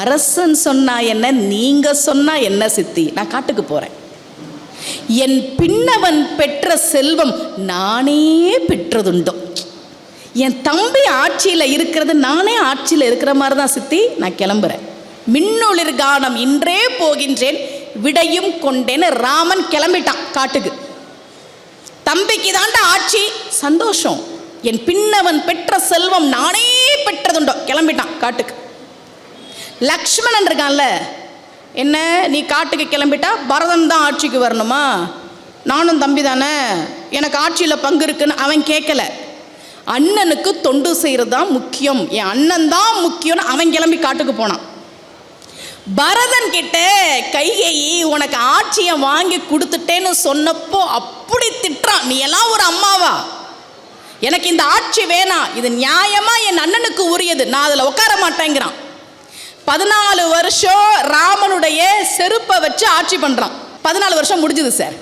அரசன் சொன்னா என்ன, நீங்க சொன்னா என்ன சித்தி, நான் காட்டுக்கு போறேன். என் பின்னவன் பெற்ற செல்வம் நானே பெற்றதுண்டோ. என் தம்பி ஆட்சியில் இருக்கிறது நானே ஆட்சியில் இருக்கிற மாதிரி தான் சித்தி, நான் கிளம்புறேன். மின்னொளிர் கானம் இன்றே போகின்றேன், விடையும் கொண்டேன்னு ராமன் கிளம்பிட்டான் காட்டுக்கு. தம்பிக்கு தாண்ட ஆட்சி, சந்தோஷம். என் பின்னவன் பெற்ற செல்வம் நானே பெற்றதுண்டோ, கிளம்பிட்டான் காட்டுக்கு. லக்ஷ்மணன் இருக்கான்ல, என்ன நீ காட்டுக்கு கிளம்பிட்டா பரதன் தான் ஆட்சிக்கு வரணுமா? நானும் தம்பி தானே, எனக்கு ஆட்சியில் பங்கு இருக்குன்னு அவன் கேட்கல. அண்ணனுக்கு தொண்டு செய்கிறது தான் முக்கியம், என் அண்ணன் தான் முக்கியம்னு அவன் கிளம்பி காட்டுக்கு போனான். பரதன் கிட்ட கைகேயி உனக்கு ஆட்சியை வாங்கி கொடுத்துட்டேன்னு சொன்னப்போ அப்படி திட்டுறான், நீ எல்லாம் ஒரு அம்மாவா? எனக்கு இந்த ஆட்சி வேணாம், இது நியாயமா என் அண்ணனுக்கு உரியது, நான் அதில் உட்கார மாட்டேங்கிறான். 14 வருஷம் ராமனுடைய செருப்பை வச்சு ஆட்சி பண்ணுறான். 14 வருஷம் முடிஞ்சுது சார்.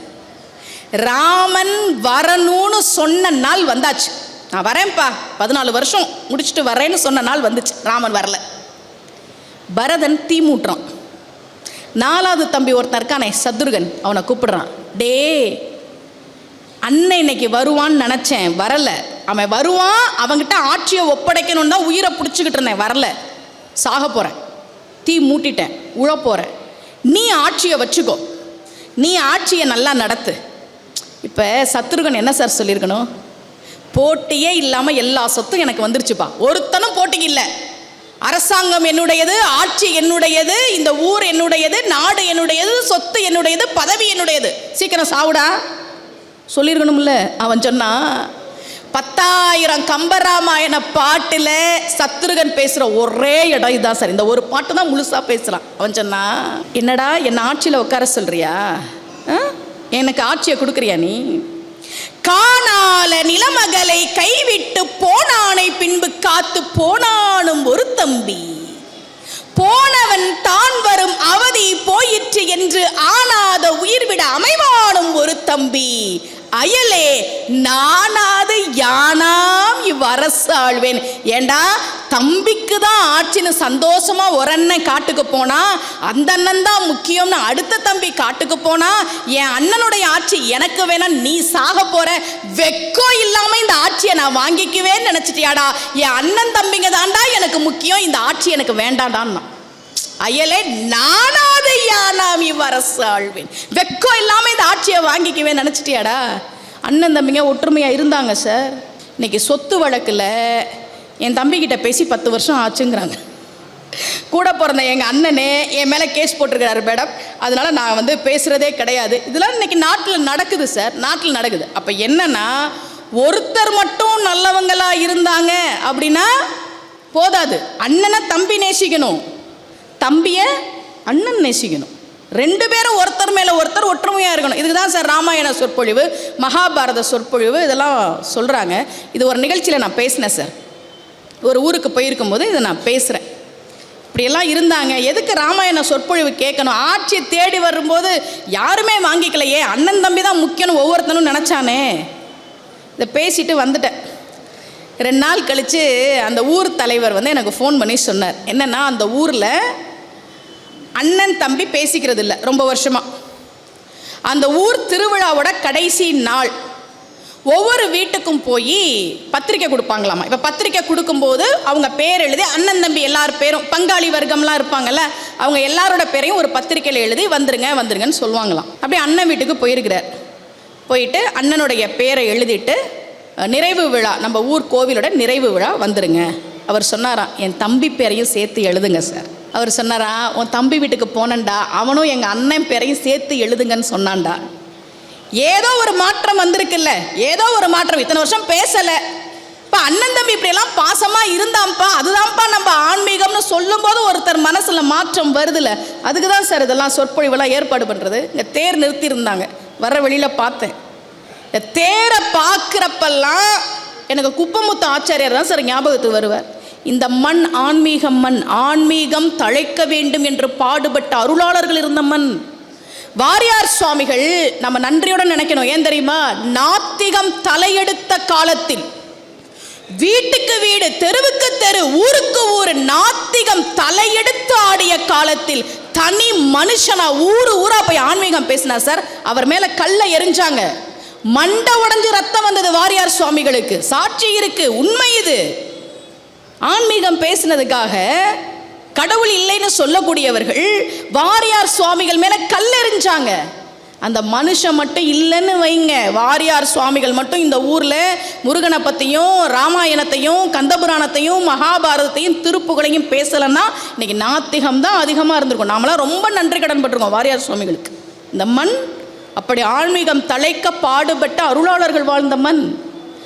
ராமன் வரணும்னு சொன்ன நாள் வந்தாச்சு. நான் வரேன்ப்பா, 14 வருஷம் முடிச்சுட்டு வரேன்னு சொன்ன நாள் வந்துச்சு. ராமன் வரல. பரதன் தீ மூட்டுறான். 4வது தம்பி ஒருத்தன் இருக்கானே சத்ருகன், அவனை கூப்பிடுறான். டே அண்ணன் இன்னைக்கு வருவான்னு நினச்சேன், வரல. அவன் வருவான், அவன்கிட்ட ஆட்சியை ஒப்படைக்கணும்னு தான் உயிரை பிடிச்சிக்கிட்டு இருந்தேன், வரல. சாக போகிறேன், தீ மூட்டிட்டேன், உழ போகிறேன். நீ ஆட்சியை வச்சுக்கோ, நீ ஆட்சியை நல்லா நடத்து. இப்போ சத்ருகன் என்ன சார் சொல்லியிருக்கணும்? போட்டியே இல்லாமல் எல்லா சொத்தும் எனக்கு வந்துருச்சுப்பா. ஒருத்தனும் போட்டிக்கு இல்லை. அரசாங்கம் என்னுடையது, ஆட்சி என்னுடையது, இந்த ஊர் என்னுடையது, நாடு என்னுடையது, சொத்து என்னுடையது, பதவி என்னுடையது, சீக்கிரம் சாவுடா சொல்லியிருக்கணும்ல. அவன் சொன்னா, 10,000 கம்பராமாயண பாட்டில் சத்ருகன் பேசுகிற ஒரே இடம் இதுதான் சார். இந்த ஒரு பாட்டு தான் முழுசாக பேசுகிறான். அவன் சொன்னா, என்னடா என்ன ஆட்சியில் உட்கார சொல்கிறியா? எனக்கு ஆட்சியை கொடுக்குறியா நீ? காணால நிலமகளை கைவிட்டு போனானை பின்பு காத்து போனானும் ஒரு தம்பி, போனவன் தான் வரும் அவதி போயிற்று என்று ஆனாத உயிர்விட அமைவானும் ஒரு தம்பி, அயலே நானாது யானாம் இவ்வரசு ஆழ்வேன். ஏண்டா தம்பிக்கு தான் ஆட்சின்னு சந்தோஷமா ஒரு அண்ணன் காட்டுக்கு போனா, அந்த அண்ணன் தான் முக்கியம்னு அடுத்த தம்பி காட்டுக்கு போனா, என் அண்ணனுடைய ஆட்சி எனக்கு வேணாம், நீ சாக போற, வெக்கம் இல்லாம இந்த ஆட்சியை நான் வாங்கிக்குவேன்னு நினைச்சிட்டியாடா? என் அண்ணன் தம்பிங்க தாண்டா எனக்கு முக்கியம், இந்த ஆட்சி எனக்கு வேண்டாடான்னா. அயலே நானாது யானாம் இவ்வரசு ஆழ்வேன். வெக்கம் இல்லாமல் இந்த ஆட்சியை வாங்கிக்குவேன் நினச்சிட்டியாடா? அண்ணன் தம்பிங்க ஒற்றுமையாக இருந்தாங்க சார். இன்னைக்கு சொத்து வழக்கில் என் தம்பிக்கிட்ட பேசி 10 வருஷம் ஆச்சுங்கிறாங்க. கூட பிறந்த எங்கள் அண்ணனே என் மேலே கேஸ் போட்டிருக்கிறாரு மேடம், அதனால் நான் பேசுகிறதே கிடையாது. இதெல்லாம் இன்னைக்கு நாட்டில் நடக்குது சார், நாட்டில் நடக்குது. அப்போ என்னன்னா, ஒருத்தர் மட்டும் நல்லவங்களாக இருந்தாங்க அப்படின்னா போதாது. அண்ணனை தம்பி நேசிக்கணும், தம்பியை அண்ணன் நேசிக்கணும். 2 பேரும் ஒருத்தர் மேலே ஒருத்தர் ஒற்றுமையாக இருக்கணும். இதுக்கு தான் சார் ராமாயண சொற்பொழிவு, மகாபாரத சொற்பொழிவு இதெல்லாம் சொல்கிறாங்க. இது ஒரு நிகழ்ச்சியில் நான் பேசினேன் சார். ஒரு ஊருக்கு போயிருக்கும்போது இதை நான் பேசுகிறேன். இப்படியெல்லாம் இருந்தாங்க. எதுக்கு ராமாயண சொற்பொழிவு கேட்கணும்? ஆட்சியை தேடி வரும்போது யாருமே வாங்கிக்கலையே, அண்ணன் தம்பி தான் முக்கியம்னு ஒவ்வொருத்தனும் நினச்சானே. இதை பேசிட்டு வந்துட்டேன். 2 நாள் கழித்து அந்த ஊர் தலைவர் எனக்கு ஃபோன் பண்ணி சொன்னார். என்னென்னா, அந்த ஊரில் அண்ணன் தம்பி பேசிக்கிறது இல்லை ரொம்ப வருஷமாக. அந்த ஊர் திருவிழாவோட கடைசி நாள் ஒவ்வொரு வீட்டுக்கும் போய் பத்திரிக்கை கொடுப்பாங்களாமா. இப்போ பத்திரிக்கை கொடுக்கும்போது அவங்க பேர் எழுதி, அண்ணன் தம்பி எல்லார் பேரும், பங்காளி வர்க்கம்லாம் இருப்பாங்கல்ல, அவங்க எல்லாரோட பேரையும் ஒரு பத்திரிக்கையில் எழுதி வந்துருங்கன்னு சொல்லுவாங்களாம். அப்படியே அண்ணன் வீட்டுக்கு போயிருக்கிறார். போயிட்டு அண்ணனுடைய பேரை எழுதிட்டு நிறைவு விழா, நம்ம ஊர் கோவிலோட நிறைவு விழா வந்துருங்க. அவர் சொன்னாராம், என் தம்பி பேரையும் சேர்த்து எழுதுங்க சார். அவர் சொன்னாரா, உன் தம்பி வீட்டுக்கு போனேன்டா, அவனும் எங்கள் அண்ணன் பேரையும் சேர்த்து எழுதுங்கன்னு சொன்னான்டா. ஏதோ ஒரு மாற்றம் வந்திருக்குல்ல, ஏதோ ஒரு மாற்றம். இத்தனை வருஷம் பேசலை, இப்போ அண்ணன் தம்பி இப்படியெல்லாம் பாசமா இருந்தான்ப்பா, அதுதான்ப்பா நம்ம ஆன்மீகம்னு சொல்லும் போது ஒருத்தர் மனசுல மாற்றம் வருதுல. அதுக்கு தான் சார் இதெல்லாம் சொற்பொழிவெல்லாம் ஏற்பாடு பண்றது. இங்க தேர் நிறுத்தி இருந்தாங்க, வர வெளியில பார்த்தேன். இந்த தேரை பார்க்குறப்பெல்லாம் எனக்கு குப்பமுத்து ஆச்சாரியார் தான் சார் ஞாபகத்துக்கு வருவார். இந்த மண் ஆன்மீகம் மண், ஆன்மீகம் தழைக்க வேண்டும் என்று பாடுபட்ட அருளாளர்கள் இருந்த மண். வாரியார் சுவாமிகள் நம்ம நன்றியுடன் நினைக்கணும். ஏன் தெரியுமா? நாத்திகம் தலையெடுத்த காலத்தில், வீட்டுக்கு வீடு, தெருவுக்கு தெரு, ஊருக்கு ஊரு நாத்திகம் தலையெடுத்து ஆடிய காலத்தில் தனி மனுஷனா ஊரு ஊரா போய் ஆன்மீகம் பேசினா சார். அவர் மேல கல்லை எரிஞ்சாங்க, மண்டை உடைஞ்சு ரத்தம் வந்தது வாரியார் சுவாமிகளுக்கு. சாட்சி இருக்கு, உண்மை இது. ஆன்மீகம் பேசினதுக்காக கடவுள் இல்லைன்னு சொல்லக்கூடியவர்கள் வாரியார் சுவாமிகள் மேல கல்லெறிஞ்சாங்க. அந்த மனுஷன் மட்டும் இல்லைன்னு வைங்க, வாரியார் சுவாமிகள் மட்டும் இந்த ஊர்ல முருகனை பத்தியும் ராமாயணத்தையும் கந்தபுராணத்தையும் மகாபாரதத்தையும் திருப்புகளையும் பேசலன்னா இன்னைக்கு நாத்திகம் தான் அதிகமா இருந்திருக்கும். நாமெல்லாம் ரொம்ப நன்றி கடன் பட்டிருக்கோம் வாரியார் சுவாமிகளுக்கு. இந்த மண் அப்படி ஆன்மீகம் தழைக்க பாடுபட்ட அருளாளர்கள் வாழ்ந்த மண்.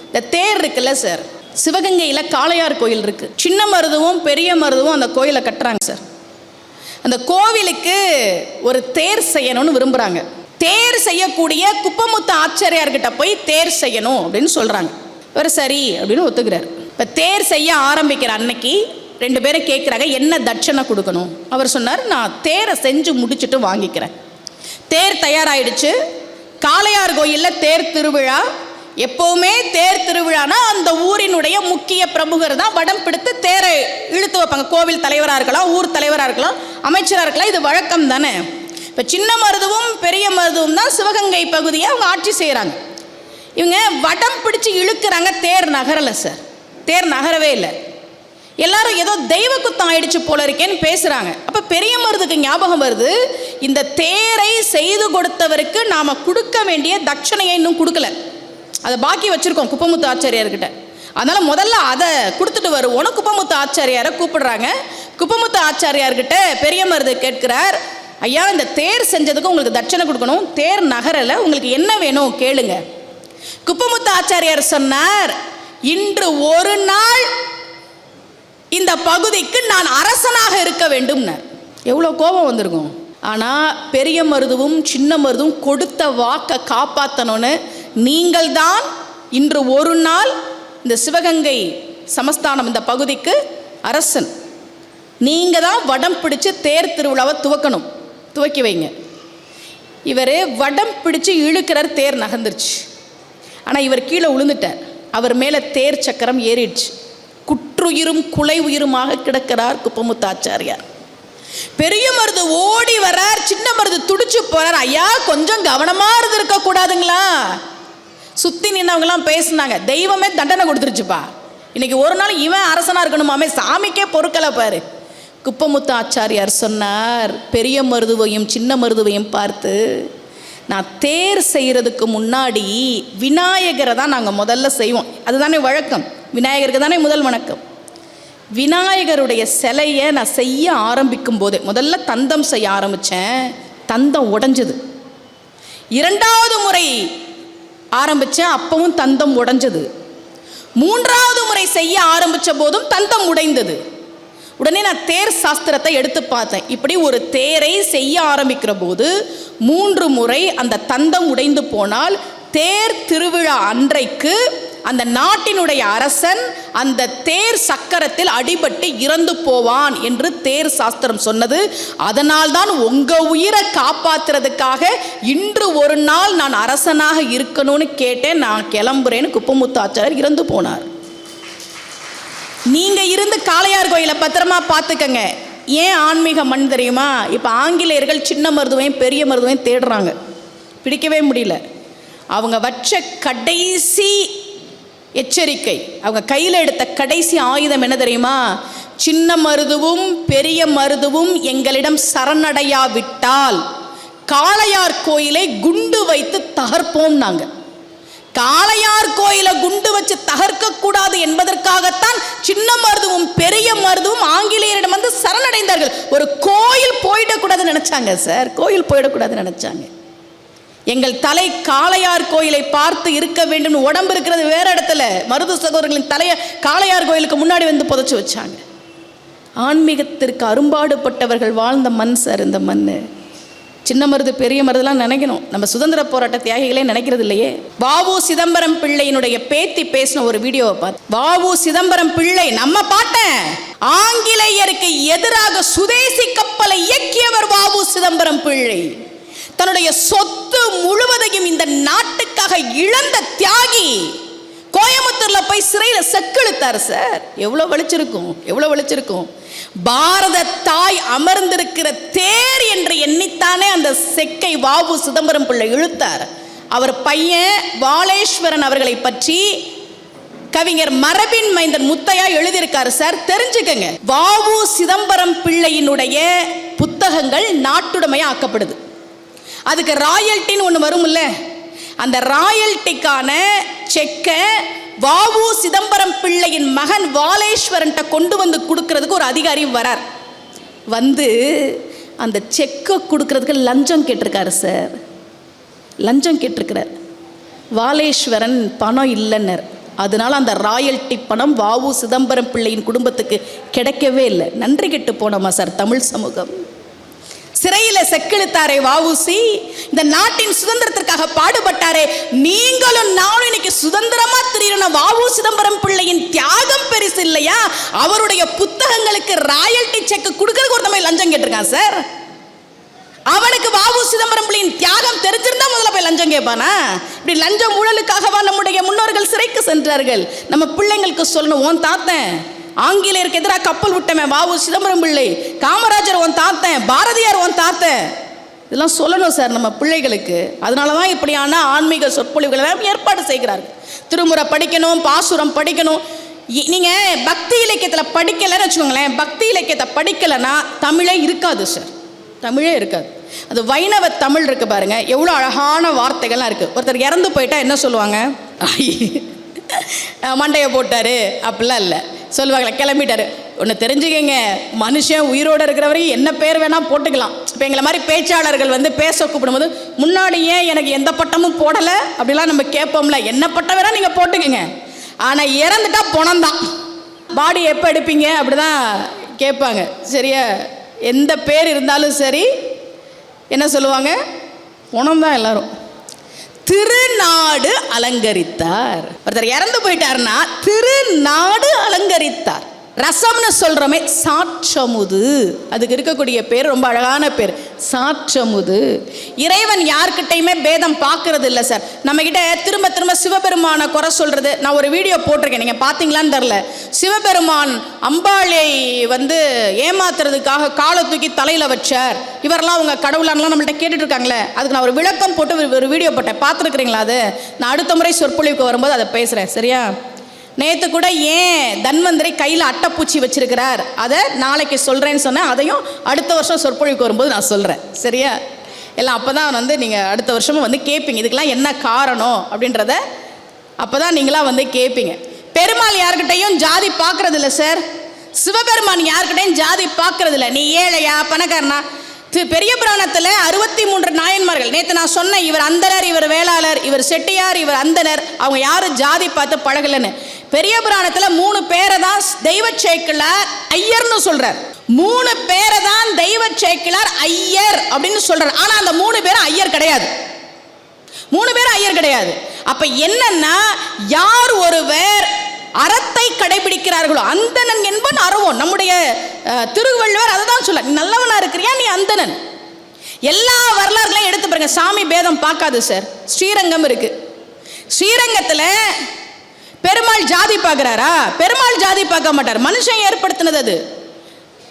இந்த தேர் இருக்குல்ல சார், சிவகங்கையில் காளையார் கோயில் இருக்கு. சின்ன மருதுவும் பெரிய மருதுவும் அந்த கோயிலை கட்டுறாங்க சார். அந்த கோவிலுக்கு ஒரு தேர் செய்யணும்னு விரும்புகிறாங்க. தேர் செய்யக்கூடிய குப்பமுத்து ஆச்சாரியார்கிட்ட போய் தேர் செய்யணும் அப்படின்னு சொல்கிறாங்க. இவர் சரி அப்படின்னு ஒத்துக்கிறார். இப்போ தேர் செய்ய ஆரம்பிக்கிற அன்னைக்கு 2 பேரும் கேட்குறாங்க, என்ன தட்சணை கொடுக்கணும்? அவர் சொன்னார், நான் தேரை செஞ்சு முடிச்சுட்டு வாங்கிக்கிறேன். தேர் தயாராகிடுச்சு. காளையார் கோயிலில் தேர் திருவிழா. எப்போவுமே தேர் திருவிழானா அந்த ஊரினுடைய முக்கிய பிரமுகர் தான் வடம் பிடித்து தேரை இழுத்து வைப்பாங்க. கோவில் தலைவராக இருக்கலாம், ஊர் தலைவராக இருக்கலாம், அமைச்சராக இருக்கலாம், இது வழக்கம் தானே. இப்போ சின்ன மருதுவும் பெரிய மருதுவும் தான் சிவகங்கை பகுதியை அவங்க ஆட்சி செய்கிறாங்க. இவங்க வடம் பிடிச்சு இழுக்கிறாங்க, தேர் நகரலை சார். தேர் நகரவே இல்லை. எல்லாரும் ஏதோ தெய்வ குத்தம் ஆயிடுச்சு போல இருக்கேன்னு பேசுகிறாங்க. அப்போ பெரிய மருதுக்கு ஞாபகம் வருது, இந்த தேரை செய்து கொடுத்தவருக்கு நாம் கொடுக்க வேண்டிய தட்சணையை இன்னும் கொடுக்கல, அதை பாக்கி வச்சுருக்கோம் குப்பமுத்து ஆச்சாரியார்கிட்ட. அதனால் முதல்ல அதை கொடுத்துட்டு வருவோன்னு குப்பமுத்து ஆச்சாரியாரை கூப்பிடுறாங்க. குப்பமுத்து ஆச்சாரியார்கிட்ட பெரிய மருது கேட்கிறார், ஐயா இந்த தேர் செஞ்சதுக்கு உங்களுக்கு தட்சணை கொடுக்கணும், தேர் நகரில் உங்களுக்கு என்ன வேணும் கேளுங்க. குப்பமுத்து ஆச்சாரியார் சொன்னார், இன்று ஒரு நாள் இந்த பகுதிக்கு நான் அரசனாக இருக்க வேண்டும். எவ்வளோ கோபம் வந்திருக்கும். ஆனால் பெரிய மருதுவும் சின்ன மருதுவும் கொடுத்த வாக்கை காப்பாற்றணும்னு, நீங்கள் தான் இன்று ஒரு நாள் இந்த சிவகங்கை சமஸ்தானம் இந்த பகுதிக்கு அரசன், நீங்கள் தான் வடம் பிடிச்சு தேர் திருவிழாவை துவக்கி வைங்க. இவர் வடம் பிடிச்சு இழுக்கிறார், தேர் நகர்ந்துருச்சு. ஆனால் இவர் கீழே விழுந்துட்டார். அவர் மேலே தேர் சக்கரம் ஏறிடுச்சு. குற்றுயிரும் குலை உயிருமாக கிடக்கிறார் குப்பமுத்து ஆச்சாரியார். பெரிய மருது ஓடி வரார், சின்ன மருது துடிச்சு போறார். ஐயா கொஞ்சம் கவனமா இருந்திருக்க கூடாதுங்களா? சுத்தி நின்னவங்கலாம் பேசினாங்க, தெய்வமே தண்டனை கொடுத்துருச்சுப்பா, இன்னைக்கு ஒரு நாள் இவன் அரசனா இருக்கணுமாமே, சாமிக்கே பொறுக்கலை பாரு. குப்பமுத்து ஆச்சாரியார் சொன்னார், பெரிய மருதுவையும் சின்ன மருதுவையும் பார்த்து, நான் தேர் செய்கிறதுக்கு முன்னாடி விநாயகரை தான் நாங்கள் முதல்ல செய்வோம், அதுதானே வழக்கம், விநாயகருக்கு தானே முதல் வணக்கம். விநாயகருடைய சிலையை நான் செய்ய ஆரம்பிக்கும் போதே முதல்ல தந்தம் செய்ய ஆரம்பித்தேன், தந்தம் உடைஞ்சது. 2வது முறை ஆரம்பித்தேன், அப்பவும் தந்தம் உடைஞ்சது. 3வது முறை செய்ய ஆரம்பித்த போதும் தந்தம் உடைந்தது. உடனே நான் தேர் சாஸ்திரத்தை எடுத்து பார்த்தேன். இப்படி ஒரு தேரை செய்ய ஆரம்பிக்கிற போது 3 முறை அந்த தந்தம் உடைந்து போனால் தேர் திருவிழா அன்றைக்கு அந்த நாட்டினுடைய அரசன் அந்த தேர் சக்கரத்தில் அடிபட்டு இறந்து போவான் என்று தேர் சாஸ்திரம் சொன்னது. அதனால் தான் உங்க உயிரை காப்பாற்றுறதுக்காக இன்று ஒரு நாள் நான் அரசனாக இருக்கணும்னு கேட்டேன், நான் கிளம்புறேன்னு குப்பமுத்து ஆச்சாரியர் இறந்து போனார். நீங்க இருந்து காளையார் கோயிலை பத்திரமா பார்த்துக்கங்க. ஏன் ஆன்மீக மண் தெரியுமா? இப்போ ஆங்கிலேயர்கள் சின்ன மருதுவையும் பெரிய மருதுவையும் தேடுறாங்க, பிடிக்கவே முடியல. அவங்க வச்ச கடைசி எச்சரிக்கை, அவங்க கையில் எடுத்த கடைசி ஆயுதம் என்ன தெரியுமா? சின்ன மருதுவும் பெரிய மருதுவும் எங்களிடம் சரணடையாவிட்டால் காளையார் கோயிலை குண்டு வைத்து தகர்ப்போம். நாங்கள் காளையார் கோயிலை குண்டு வச்சு தகர்க்க கூடாது என்பதற்காகத்தான் சின்ன மருதுவும் பெரிய மருதுவும் ஆங்கிலேயரிடம் வந்து சரணடைந்தார்கள். ஒரு கோயில் போயிடக்கூடாதுன்னு நினைச்சாங்க சார், கோயில் போயிடக்கூடாதுன்னு நினைச்சாங்க. எங்கள் தலை காளையார் கோயிலை பார்த்து இருக்க வேண்டும். உடம்பு இருக்கிறது வேற இடத்துல. மருது சகோதரர்களின் தலையை காளையார் கோயிலுக்கு முன்னாடி வந்து புதைச்சி வச்சாங்க. ஆன்மீகத்திற்கு அரும்பாடுபட்டவர்கள் வாழ்ந்த மண் சார் இந்த மண். சின்ன மருது பெரிய மருதுலாம் நினைக்கணும். நம்ம சுதந்திர போராட்ட தியாகிகளே நினைக்கிறது இல்லையே. வ.உ. சிதம்பரம் பிள்ளையினுடைய பேத்தி பேசின ஒரு வீடியோவை பார்த்து, வ.உ. சிதம்பரம் பிள்ளை நம்ம பாட்டன் ஆங்கிலேயருக்கு எதிராக சுதேசி கப்பலை இயக்கியவர் வ.உ. சிதம்பரம் பிள்ளை. தன்னுடைய சொத்து முழுவதையும் இந்த நாட்டுக்காக இழந்த தியாகி. கோயம்புத்தூர்ல போய் சிறையில செக்கெழுத்தார் சார். எவ்வளவு வலிச்சிருக்கும், எவ்வளவு வலிச்சிருக்கும். பாரத தாய் அமர்ந்திருக்கிற தேர் என்று எண்ணித்தானே அந்த செக்கை வ.உ. சிதம்பரம் பிள்ளை இழுத்தார். அவர் பையன் வாலேஸ்வரன் அவர்களை பற்றி கவிஞர் மரபின் மைந்தன் முத்தையா எழுதியிருக்காரு சார், தெரிஞ்சுக்கங்க. வ.உ. சிதம்பரம் பிள்ளையினுடைய புத்தகங்கள் நாட்டுடைமையா ஆக்கப்படுது. அதுக்கு ராயல்ட்டின்னு ஒன்று வரும்ல, அந்த ராயல்ட்டிக்கான செக்கை வ.உ. சிதம்பரம் பிள்ளையின் மகன் வாலேஸ்வரன்ட்ட கொண்டு வந்து கொடுக்கறதுக்கு ஒரு அதிகாரி வரார். வந்து அந்த செக்கை கொடுக்கறதுக்கு லஞ்சம் கேட்டிருக்காரு சார். லஞ்சம் கேட்டிருக்கிறார். வாலேஸ்வரன் பணம் இல்லைன்னர். அதனால அந்த ராயல்ட்டி பணம் வ.உ. சிதம்பரம் பிள்ளையின் குடும்பத்துக்கு கிடைக்கவே இல்லை. நன்றி கெட்டு போனோமா சார் தமிழ் சமூகம். சிறையில் செக்கெழுத்தாரே வ.உ.சி. இந்த நாட்டின் சுதந்திரத்திற்காக பாடுபட்டாரே. நீங்களும் நானும் இன்னைக்கு சுதந்திரமா தெரியணும். வ.உ. சிதம்பரம் பிள்ளையின் தியாகம் பெருசு இல்லையா? அவருடைய புத்தகங்களுக்கு ராயல்ட்டி செக் கொடுக்கறதுக்கு ஒரு தமிழ் லஞ்சம் கேட்டிருக்கான் சார். அவனுக்கு வ.உ. சிதம்பரம் பிள்ளையின் தியாகம் தெரிஞ்சிருந்தா முதல்ல போய் லஞ்சம் கேட்பானா? இப்படி லஞ்சம் ஊழலுக்காகவா நம்முடைய முன்னோர்கள் சிறைக்கு சென்றார்கள்? நம்ம பிள்ளைங்களுக்கு சொல்லணும், உன் தாத்தன் ஆங்கிலேயருக்கு எதிராக கப்பல் விட்டவன் வ.உ. சிதம்பரம் பிள்ளை, காமராஜர் உன் தாத்தன், பாரதியார் உன் தாத்தன். இதெல்லாம் சொல்லணும் சார் நம்ம பிள்ளைகளுக்கு. அதனால தான் இப்படியான ஆன்மீக சொற்பொழிவுகளை ஏற்பாடு செய்கிறார்கள். திருமுறை படிக்கணும், பாசுரம் படிக்கணும். நீங்கள் பக்தி இலக்கியத்தில் படிக்கலைன்னு வச்சுக்கோங்களேன். பக்தி இலக்கியத்தை படிக்கலைன்னா தமிழே இருக்காது சார், தமிழே இருக்காது. அது வைணவ தமிழ் இருக்கு பாருங்க, எவ்வளோ அழகான வார்த்தைகள்லாம் இருக்குது. ஒருத்தர் இறந்து போயிட்டா என்ன சொல்லுவாங்க? மண்டையை போட்டாரு அப்படிலாம் இல்லை, சொல்லுவாங்களே கிளம்பிட்டாரு. ஒன்று தெரிஞ்சுக்கங்க, மனுஷன் உயிரோடு இருக்கிற வரைக்கும் என்ன பேர் வேணால் போட்டுக்கலாம். இப்போ எங்களை மாதிரி பேச்சாளர்கள் வந்து பேச கூப்பிடும்போது முன்னாடியே எனக்கு எந்த பட்டமும் போடலை அப்படிலாம் நம்ம கேட்போம்ல. என்ன பட்டம் வேணால் நீங்கள் போட்டுக்கோங்க, ஆனால் இறந்துட்டா பணம்தான். பாடி எப்போ எடுப்பீங்க அப்படி தான் கேட்பாங்க. சரியா? எந்த பேர் இருந்தாலும் சரி என்ன சொல்லுவாங்க? பணம் தான் எல்லாரும். திருநாடு அலங்கரித்தார். ஒருத்தர் இறந்து போயிட்டாருன்னா திருநாடு அலங்கரித்தார். ரசம்னு சொல்றோமே, சாற்றமுது, அதுக்கு இருக்கக்கூடிய பேர் ரொம்ப அழகான பேர், சாற்றமுது. இறைவன் யார்கிட்டையுமே பேதம் பார்க்கறது இல்லை சார். நம்ம கிட்ட திரும்ப திரும்ப சிவபெருமான குறை சொல்றது. நான் ஒரு வீடியோ போட்டிருக்கேன், நீங்க பாத்தீங்களான்னு தெரியல. சிவபெருமான் அம்பாளை வந்து ஏமாத்துறதுக்காக காலை தூக்கி தலையில வச்சார், இவரெல்லாம் அவங்க கடவுளான்லாம் நம்மள்ட்ட கேட்டுட்டு இருக்காங்களே. அதுக்கு நான் ஒரு விளக்கம் போட்டு ஒரு வீடியோ போட்டேன், பார்த்துருக்குறீங்களா? அது நான் அடுத்த முறை சொற்பொழிவுக்கு வரும்போது அதை பேசுறேன். சரியா? நேற்று கூட ஏன் தன்வந்திரி கையில் அட்டைப்பூச்சி வச்சிருக்கிறார் அதை நாளைக்கு சொல்கிறேன்னு சொன்னேன். அதையும் அடுத்த வருஷம் சொற்பொழிவுக்கு வரும்போது நான் சொல்கிறேன். சரியா? எல்லாம் அப்போ தான் வந்து நீங்கள் அடுத்த வருஷமும் வந்து கேட்பீங்க, இதுக்கெல்லாம் என்ன காரணம் அப்படின்றத அப்போ தான் நீங்களாம் வந்து கேட்பீங்க. பெருமாள் யார்கிட்டையும் ஜாதி பார்க்கறது இல்லை சார். சிவபெருமான் யார்கிட்டையும் ஜாதி பார்க்கறது இல்லை. நீ ஏழையா பணக்காரனா? பெரிய புராணத்தில் 63 நாயன்மார்கள். நேற்று நான் சொன்னேன், இவர் அந்தனர், இவர் வேளாளர், இவர் செட்டியார், இவர் அந்தனர். அவங்க யாரும் ஜாதி பார்த்து பழகலன்னு. பெரிய புராணத்தில் 3 பேரை தான் தெய்வ சேக்கிழார் ஐயர்னு சொல்றார். 3 பேரை தான் தெய்வ சேக்கிழார் ஐயர் அப்படின்னு சொல்றார். ஆனா அந்த 3 பேரும் ஐயர் கிடையாது. 3 பேரும் ஐயர் கிடையாது. அப்ப என்னன்னா, யார் ஒருவர் அறத்தை கடைபிடிக்கிறார்களோ அந்தணன் என்பன் அறவோன். நம்முடைய திருவள்ளுவர் அதை தான் சொல்ல, நீ நல்லவனா இருக்கிறியா, நீ அந்தணன். எல்லா வரலாறுகளையும் எடுத்து பாருங்க, சாமி பேதம் பார்க்காது சார். ஸ்ரீரங்கம் இருக்கு, ஸ்ரீரங்கத்தில் பெருமாள் ஜாதி பார்க்கிறாரா? பெருமாள் ஜாதி பார்க்க மாட்டார், மனுஷன் ஏற்படுத்தினது அது.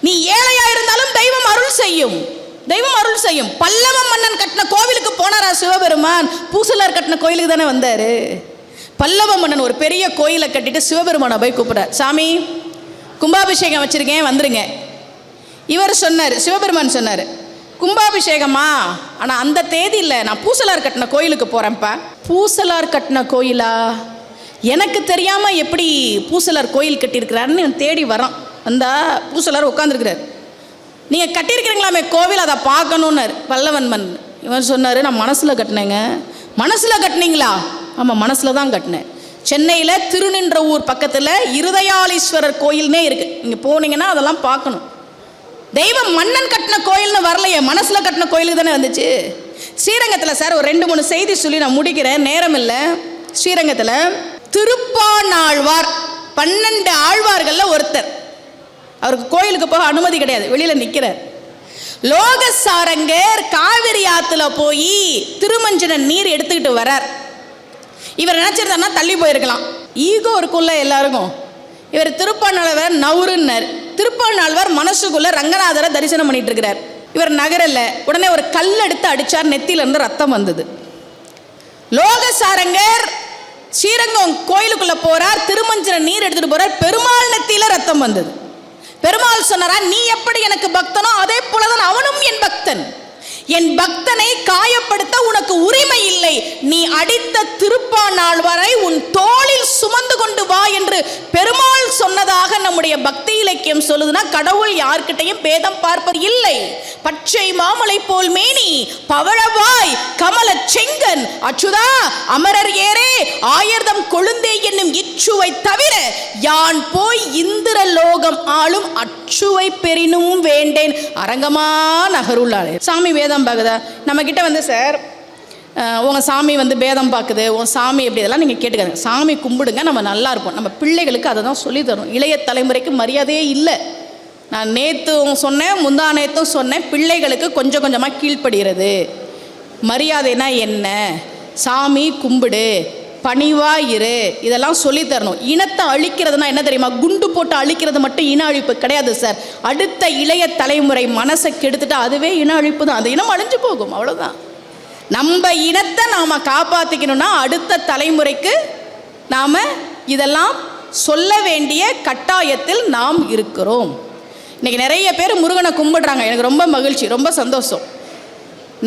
நீ ஏழையா இருந்தாலும் தெய்வம் அருள் செய்யும், தெய்வம் அருள் செய்யும். பல்லவ மன்னன் கட்டின கோவிலுக்கு போனாரா சிவபெருமான்? பூசலார் கட்டின கோயிலுக்கு தானே வந்தாரு. பல்லவ மன்னன் ஒரு பெரிய கோயிலை கட்டிட்டு சிவபெருமானை போய் கூப்பிட்றார், சாமி கும்பாபிஷேகம் வச்சிருக்கேன் வந்துருங்க. இவர் சொன்னார், சிவபெருமான் சொன்னார், கும்பாபிஷேகமா? ஆனால் அந்த தேதி இல்லை, நான் பூசலார் கட்டின கோயிலுக்கு போகிறேன்ப்பா. பூசலார் கட்டின கோயிலா? எனக்கு தெரியாமல் எப்படி பூசலார் கோயில் கட்டியிருக்கிறாருன்னு தேடி வரான். அந்த பூசலார் உட்காந்துருக்கிறார். நீங்கள் கட்டியிருக்கிறீங்களாமே கோவில், அதை பார்க்கணுன்னார் பல்லவன் மன்னன். இவன் சொன்னார், நான் மனசில் கட்டினேங்க. மனசில் கட்டினீங்களா? ஆமாம், மனசில் தான் கட்டினேன். சென்னையில் திருநின்ற ஊர் பக்கத்தில் இருதயாளீஸ்வரர் கோயில்னே இருக்குது. நீங்கள் போனீங்கன்னா அதெல்லாம் பார்க்கணும். தெய்வம் மன்னன் கட்டின கோயில்னு வரலையே, மனசில் கட்டின கோயிலுக்கு தானே வந்துச்சு. ஸ்ரீரங்கத்தில் சார் ஒரு 2-3 செய்தி சொல்லி நான் முடிக்கிறேன், நேரம் இல்லை. ஸ்ரீரங்கத்தில் திருப்பாணாழ்வார் 12 ஆழ்வார்களில் ஒருத்தர். அவருக்கு கோயிலுக்கு போக அனுமதி கிடையாது, வெளியில் நிற்கிறார். லோகசாரங்கர் காவிரி ஆற்றுல போய் திருமஞ்சன நீர் எடுத்துக்கிட்டு வரார். இவர் நினச்சிருந்தாருன்னா தள்ளி போயிருக்கலாம், ஈகோ இருக்குல்ல எல்லாருக்கும். இவர் திருப்பாணாழ்வார் நவுருன்னார். திருப்பாணாழ்வார் மனசுக்குள்ள ரங்கநாதரை தரிசனம் பண்ணிட்டு இருக்கிறார். இவர் நகரல்ல, உடனே ஒரு கல் எடுத்து அடிச்சார், நெத்தியிலிருந்து ரத்தம் வந்தது. லோகசாரங்கர் ஸ்ரீரங்கம் கோயிலுக்குள்ள போறார், திருமஞ்சன நீர் எடுத்துட்டு போறார், பெருமாள் நெத்தியில ரத்தம் வந்தது. பெருமாள் சொன்னாரா, நீ எப்படி எனக்கு பக்தனோ அதே போலதான் அவனும் என் பக்தன். என் பக்தனை காயப்படுத்த உனக்கு உரிமை இல்லை. நீ அடித்த திருப்பாணாழ்வாரை உன் தோளில் சுமந்து கொண்டு வா என்று பெருமாள் சொன்னதாக நம்முடைய பக்தி இலக்கியம் சொல்லுதுன்னா, கடவுள் யார்கிட்டையும் பேதம் பார்ப்பது இல்லை. பச்சை மாமலை போல் மேனி, பவழவாய், கமல செங்கன், அச்சுதா அமரர் ஏரே, ஆயர்தம் கொழுந்தே என்னும் இச்சுவை தவிர யான் போய் இந்திர லோகம் ஆளும் அச்சுவை பெரினும் வேண்டேன் அரங்கமா நகருள்ளாரே. சாமி வேதம் பார்க்குதா? நம்ம கிட்ட வந்து சார் உங்கள் சாமி வந்து பேதம் பார்க்குது, உன் சாமி எப்படி, இதெல்லாம் நீங்கள் கேட்டுக்காங்க. சாமி கும்பிடுங்க, நம்ம நல்லா இருப்போம். நம்ம பிள்ளைகளுக்கு அதை தான் சொல்லி தரணும். இளைய தலைமுறைக்கு மரியாதையே இல்லை. நான் நேற்றும் சொன்னேன், முந்தா நேற்றும் சொன்னேன், பிள்ளைகளுக்கு கொஞ்சம் கொஞ்சமாக கீழ்ப்படுகிறது. மரியாதைனா என்ன, சாமி கும்பிடு, பணிவாயிரு, இதெல்லாம் சொல்லி தரணும். இனத்தை அழிக்கிறதுனா என்ன தெரியுமா? குண்டு போட்டு அழிக்கிறது மட்டும் இன அழிப்பு கிடையாது சார். அடுத்த இளைய தலைமுறை மனசை கெடுத்துட்டா அதுவே இன அழிப்பு தான். அந்த இனம் அழிஞ்சு போகும், அவ்வளோதான். நம்ம இனத்தை நாம் காப்பாற்றிக்கணும்னா அடுத்த தலைமுறைக்கு நாம் இதெல்லாம் சொல்ல வேண்டிய கட்டாயத்தில் நாம் இருக்கிறோம். இன்றைக்கி நிறைய பேர் முருகனை கும்பிடுறாங்க, எனக்கு ரொம்ப மகிழ்ச்சி, ரொம்ப சந்தோஷம்.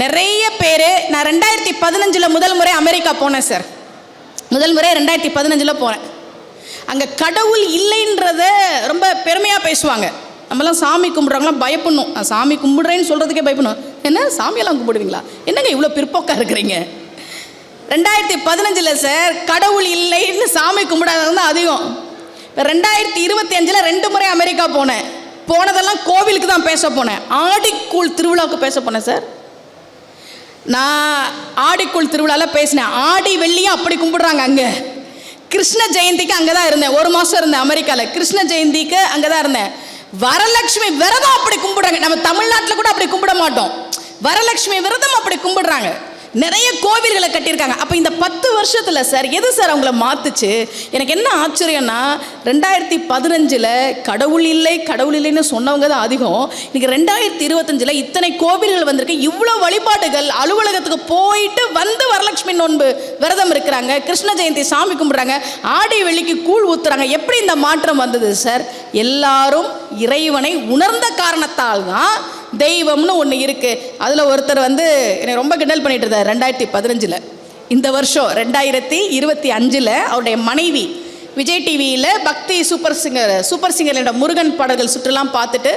நிறைய பேர், நான் 2015 முதல் முறை அமெரிக்கா போனேன் சார். முதல் முறை 2015 போனேன். அங்கே கடவுள் இல்லைன்றத ரொம்ப பெருமையாக பேசுவாங்க. நம்மளாம் சாமி கும்பிட்றவங்களாம் பயப்படணும். நான் சாமி கும்பிட்றேன்னு சொல்கிறதுக்கே பயப்படணும். என்ன சாமியெல்லாம் கும்பிடுவீங்களா, என்னங்க இவ்வளோ பிற்போக்காக இருக்கிறீங்க? 2015 சார் கடவுள் இல்லைன்னு சாமி கும்பிடாதது தான் அதிகம். இப்போ 2025 2 முறை அமெரிக்கா போனேன். போனதெல்லாம் கோவிலுக்கு தான் பேச போனேன். ஆடிக்கூழ் திருவிழாவுக்கு பேச போனேன் சார். நான் ஆடிக்கூழ் திருவிழாவில் பேசினேன். ஆடி வெள்ளியும் அப்படி கும்பிடுறாங்க அங்கே. கிருஷ்ண ஜெயந்திக்கு அங்கே தான் இருந்தேன், 1 மாதம் இருந்தேன் அமெரிக்காவில். கிருஷ்ண ஜெயந்திக்கு அங்கே தான் இருந்தேன். வரலட்சுமி விரதம் அப்படி கும்பிடுறாங்க. நம்ம தமிழ்நாட்டில் கூட அப்படி கும்பிட மாட்டோம். வரலட்சுமி விரதம் அப்படி கும்பிடுறாங்க. நிறைய கோவில்களை கட்டியிருக்காங்க. அப்போ இந்த 10 வருஷத்தில் சார் எது சார் அவங்கள மாற்றுச்சு? எனக்கு என்ன ஆச்சரியம்னா, 2015 கடவுள் இல்லை கடவுள் இல்லைன்னு சொன்னவங்க தான் அதிகம். இன்றைக்கி 2025 இத்தனை கோவில்கள் வந்திருக்கு. இவ்வளோ வழிபாடுகள், அலுவலகத்துக்கு போயிட்டு வந்து வரலட்சுமி நோன்பு விரதம் இருக்கிறாங்க, கிருஷ்ண ஜெயந்தி சாமி கும்பிட்றாங்க, ஆடி வெள்ளிக்கு கூழ் ஊற்றுறாங்க. எப்படி இந்த மாற்றம் வந்தது சார்? எல்லாரும் இறைவனை உணர்ந்த காரணத்தால் தான் தெய்வம்னு ஒன்று இருக்குது. அதில் ஒருத்தர் வந்து என்னை ரொம்ப கிண்டல் பண்ணிட்டு இருந்தார் 2015. இந்த வருஷம் 2025 அவருடைய மனைவி விஜய் டிவியில் பக்தி சூப்பர் சிங்கர் என்ற முருகன் பாடல்கள் சுற்றுலாம் பார்த்துட்டு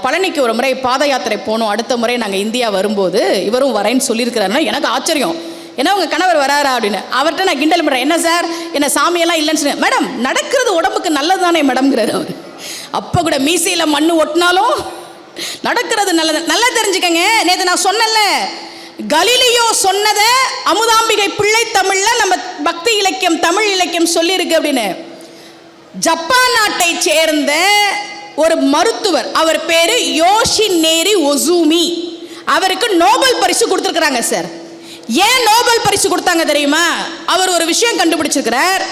பழனிக்கு ஒரு முறை பாத யாத்திரை போனோம், அடுத்த முறை நாங்கள் இந்தியா வரும்போது இவரும் வரேன்னு சொல்லியிருக்கிறாருன்னா எனக்கு ஆச்சரியம். ஏன்னா உங்கள் கணவர் வராரா அப்படின்னு. அவர்கிட்ட நான் கிண்டல் பண்ணுறேன், என்ன சார் என்ன சாமியெல்லாம் இல்லைன்னு சொன்னேன். மேடம் நடக்கிறது உடம்புக்கு நல்லது தானே மேடம்ங்கிறார் அவர். அப்போ கூட மீசையில் மண் ஒட்டினாலும் நடக்கிறது நல்லது. நல்லா தெரிஞ்சுக்கங்க, நேற்று நான் சொன்னேன்ல, கலீலியோ சொன்னதை அமுதாம்பிகை பிள்ளை தமிழ்ல நம்ம பக்தி இலக்கியம் தமிழ் இலக்கியம் சொல்லியிருக்கு அப்படின்னு. ஜப்பான் நாட்டை சேர்ந்த ஒரு மருத்துவர், அவர் பேரு யோஷினேரி ஒசூமி, அவருக்கு நோபல் பரிசு கொடுத்துருக்குறாங்க சார். ஏன் நோபல் பரிசு கொடுத்தாங்க தெரியுமா? அவர் ஒரு விஷயம் கண்டுபிடிச்சிருக்கிறார்.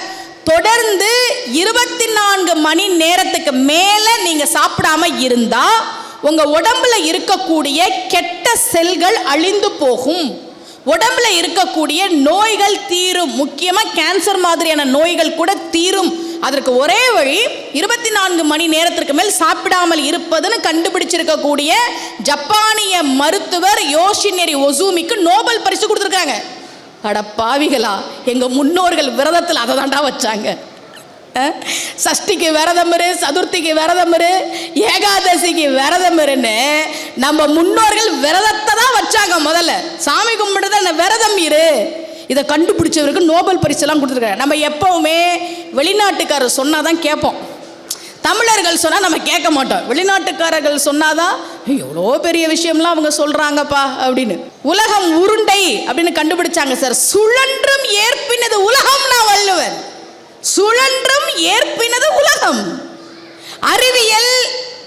தொடர்ந்து 24 மணி நேரத்துக்கு மேலே நீங்கள் சாப்பிடாம இருந்தா உங்க உடம்புல இருக்கக்கூடிய கெட்ட செல்கள் அழிந்து போகும், உடம்புல இருக்கக்கூடிய நோய்கள் தீரும், முக்கியமாக கேன்சர் மாதிரியான நோய்கள் கூட தீரும். அதற்கு ஒரே வழி 24 மணி நேரத்திற்கு மேல் சாப்பிடாமல் இருப்பதுன்னு கண்டுபிடிச்சிருக்கக்கூடிய ஜப்பானிய மருத்துவர் யோஷினேரி ஒசூமிக்கு நோபல் பரிசு கொடுத்துருக்காங்க. அட பாவிகளா, எங்க முன்னோர்கள் விரதத்தில் அதை தாண்டா வச்சாங்க. சஷ்டிக்கு விரதம் இரு, சதுர்த்திக்கு விரதம் இரு, ஏகாதசிக்கு விரதம் இருன்னு நம்ம முன்னோர்கள் விரதத்தை தான் வச்சாங்க. முதல்ல சாமி கும்பிடுறத விரதம் இரு. இதை கண்டுபிடிச்சவருக்கு நோபல் பரிசெல்லாம் கொடுத்துருக்காரு. நம்ம எப்பவுமே வெளிநாட்டுக்காரர் சொன்னாதான் கேட்போம், தமிழர்கள் சொன்னால் நம்ம கேட்க மாட்டோம். வெளிநாட்டுக்காரர்கள் சொன்னாதான் எவ்வளோ பெரிய விஷயம்லாம் அவங்க சொல்கிறாங்கப்பா அப்படின்னு. உலகம் உருண்டை அப்படின்னு கண்டுபிடிச்சாங்க சார். சுழன்றும் ஏற்பினது உலகம். நான் வள்ளுவர். சுழன்றும் ஏற்பினது உலகம். அறிவியல்